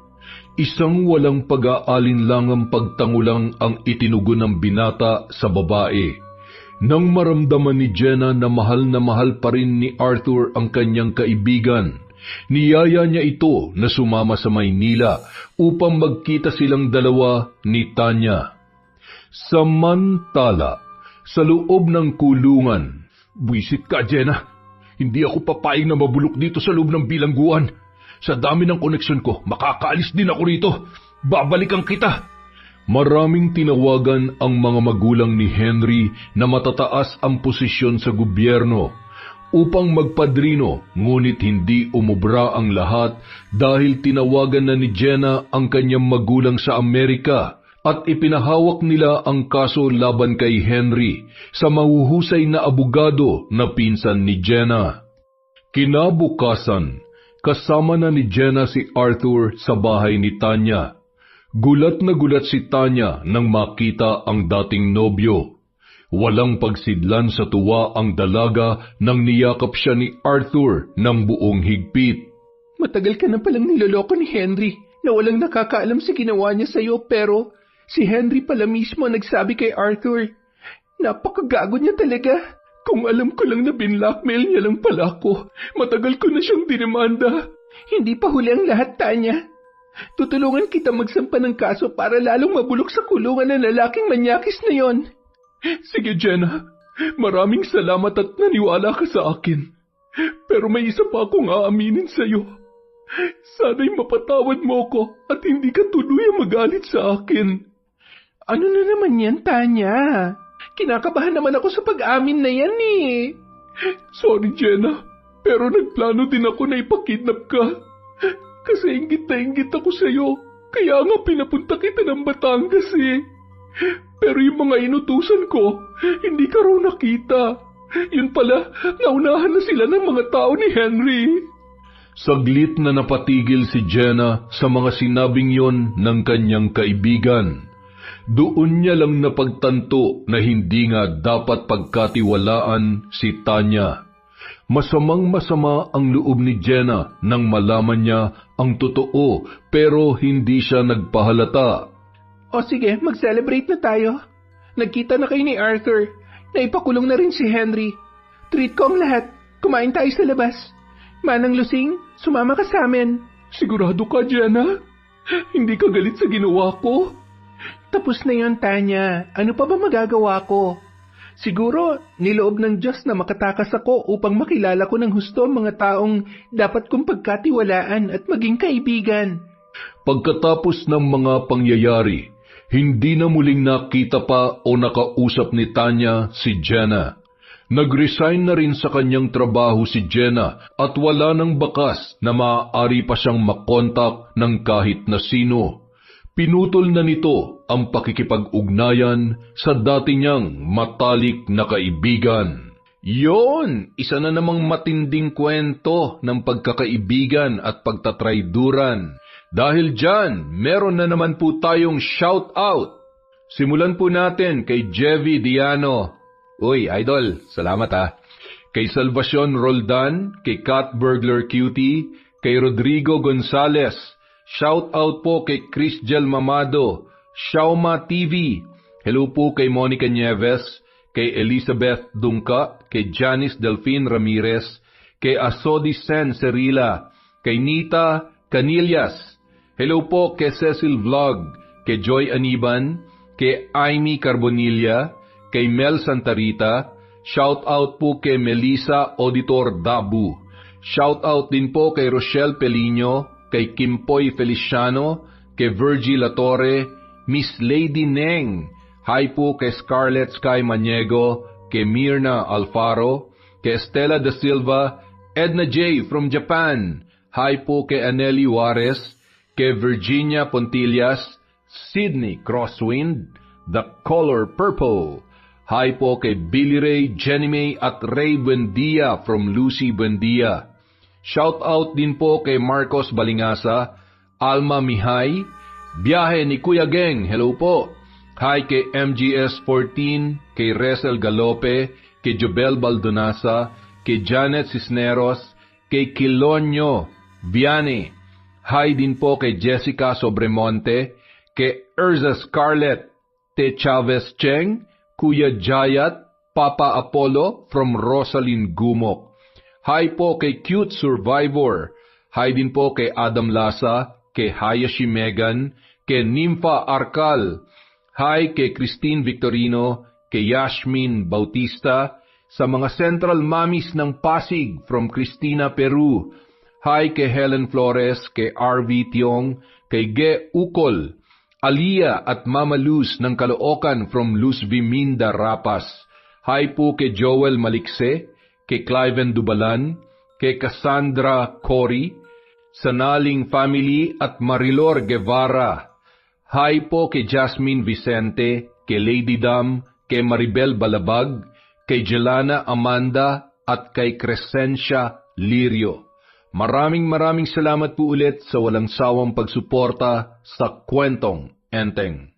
Isang walang pag-aalinlangang pagtangulang ang itinugon ng binata sa babae. Nang maramdaman ni Jenna na mahal pa rin ni Arthur ang kanyang kaibigan, niyaya niya ito na sumama sa Maynila upang magkita silang dalawa ni Tanya. Samantala, sa loob ng kulungan, "Buisit ka, Jenna. Hindi ako papayag na mabulok dito sa loob ng bilangguan. Sa dami ng koneksyon ko, makakaalis din ako rito. Babalikan kita." Maraming tinawagan ang mga magulang ni Henry na matataas ang posisyon sa gobyerno upang magpadrino, ngunit hindi umubra ang lahat dahil tinawagan na ni Jenna ang kanyang magulang sa Amerika at ipinahawak nila ang kaso laban kay Henry sa mahuhusay na abogado na pinsan ni Jenna. Kinabukasan, kasama na ni Jenna si Arthur sa bahay ni Tanya. Gulat na gulat si Tanya nang makita ang dating nobyo. Walang pagsidlan sa tuwa ang dalaga nang niyakap siya ni Arthur ng buong higpit. Matagal ka na palang niloloko ni Henry na walang nakakaalam sa ginawa niya sa'yo pero si Henry pala mismo nagsabi kay Arthur. Napakagago niya talaga. Kung alam ko lang na binlockmail niya lang pala ako, matagal ko na siyang dinimanda. Hindi pa huli ang lahat, Tanya. Tutulungan kita magsampa ng kaso para lalong mabulok sa kulungan ng lalaking manyakis na yon. Sige, Jenna. Maraming salamat at naniwala ka sa akin. Pero may isa pa akong aaminin sa'yo. Sana'y mapatawad mo ko at hindi ka tuluyang magalit sa akin. Ano na naman yan, Tanya? Kinakabahan naman ako sa pag-amin na yan eh. Sorry, Jenna, pero nagplano din ako na ipakidnap ka. Kasi inggit na inggit ako sa'yo, kaya nga pinapunta kita ng Batangas eh. Pero yung mga inutusan ko, hindi ka raw nakita. Yun pala, naunahan na sila ng mga tao ni Henry. Saglit na napatigil si Jenna sa mga sinabing yon ng kanyang kaibigan. Doon niya lang napagtanto na hindi nga dapat pagkatiwalaan si Tanya. Masamang-masama ang loob ni Jenna nang malaman niya ang totoo pero hindi siya nagpahalata. O sige, mag-celebrate na tayo. Nagkita na kayo ni Arthur. Naipakulong na rin si Henry. Treat ko ang lahat. Kumain tayo sa labas. Manang Lusing, sumama ka sa amin. Sigurado ka, Jenna? Hindi ka galit sa ginawa ko? Tapos na yon, Tanya. Ano pa ba magagawa ko? Siguro, niloob ng Diyos na makatakas ako upang makilala ko ng husto ang mga taong dapat kong pagkatiwalaan at maging kaibigan. Pagkatapos ng mga pangyayari, hindi na muling nakita pa o nakausap ni Tanya si Jenna. Nag-resign na rin sa kanyang trabaho si Jenna at wala nang bakas na maaari pa siyang makontak ng kahit na sino. Pinutol na nito ang pakikipag-ugnayan sa dati niyang matalik na kaibigan. Yon, isa na namang matinding kwento ng pagkakaibigan at pagtatrayduran. Dahil dyan, meron na naman po tayong shout-out. Simulan po natin kay Jevy Diano. Uy, idol, salamat ha. Kay Salvacion Roldan, kay Cat Burglar Cutie, kay Rodrigo Gonzales. Shout-out po kay Chris Gel Mamado, Shauma TV. Hello po kay Monica Nieves, kay Elizabeth Dungka, kay Janice Delfin Ramirez, kay Asodi Sen Cerila, kay Nita Canillas. Hello po kay Cecil Vlog, kay Joy Aniban, kay Amy Carbonilla, kay Mel Santarita. Shout out po kay Melissa Auditor Dabu. Shout out din po kay Rochelle Pelino, kay Kimpoy Feliciano, kay Virgil Latore, Miss Lady Neng. Hi po kay Scarlett Sky Maniego, kay Mirna Alfaro, kay Estela Da Silva, Edna J. from Japan. Hi po kay Anely Juarez, kay Virginia Pontillas, Sydney Crosswind, The Color Purple. Hi po kay Billy Ray, Jenny May at Ray Buendia from Lucy Buendia. Shout out din po kay Marcos Balingasa, Alma Mihay, Biyahe ni Kuya Geng, hello po. Hi kay MGS14, kay Resel Galope, kay Jobel Baldonasa, kay Janet Cisneros, kay Kilonyo Viane. Hi din po kay Jessica Sobremonte, kay Erza Scarlett, Te Chavez Cheng, Kuya Jayat, Papa Apollo from Rosalyn Gumok. Hi po kay Cute Survivor. Hi din po kay Adam Lasa, kay Hayashi Megan, kay Nympha Arcal. Hi kay Christine Victorino, kay Yasmin Bautista, sa mga Central Mommies ng Pasig from Cristina, Peru. Hi kay Helen Flores, kay RV Tiong, kay Ge Ukol, Alia at Mama Luz ng Caloocan from Luz Viminda, Rapas. Hi po kay Joel Malikse, kay Cliven Dubalan, kay Cassandra Cory, Sanaling Family at Marilor Guevara. Hi po kay Jasmine Vicente, kay Lady Dam, kay Maribel Balabag, kay Jelana Amanda at kay Crescencia Lirio. Maraming salamat po ulit sa walang sawang pagsuporta sa Kwentong Enteng.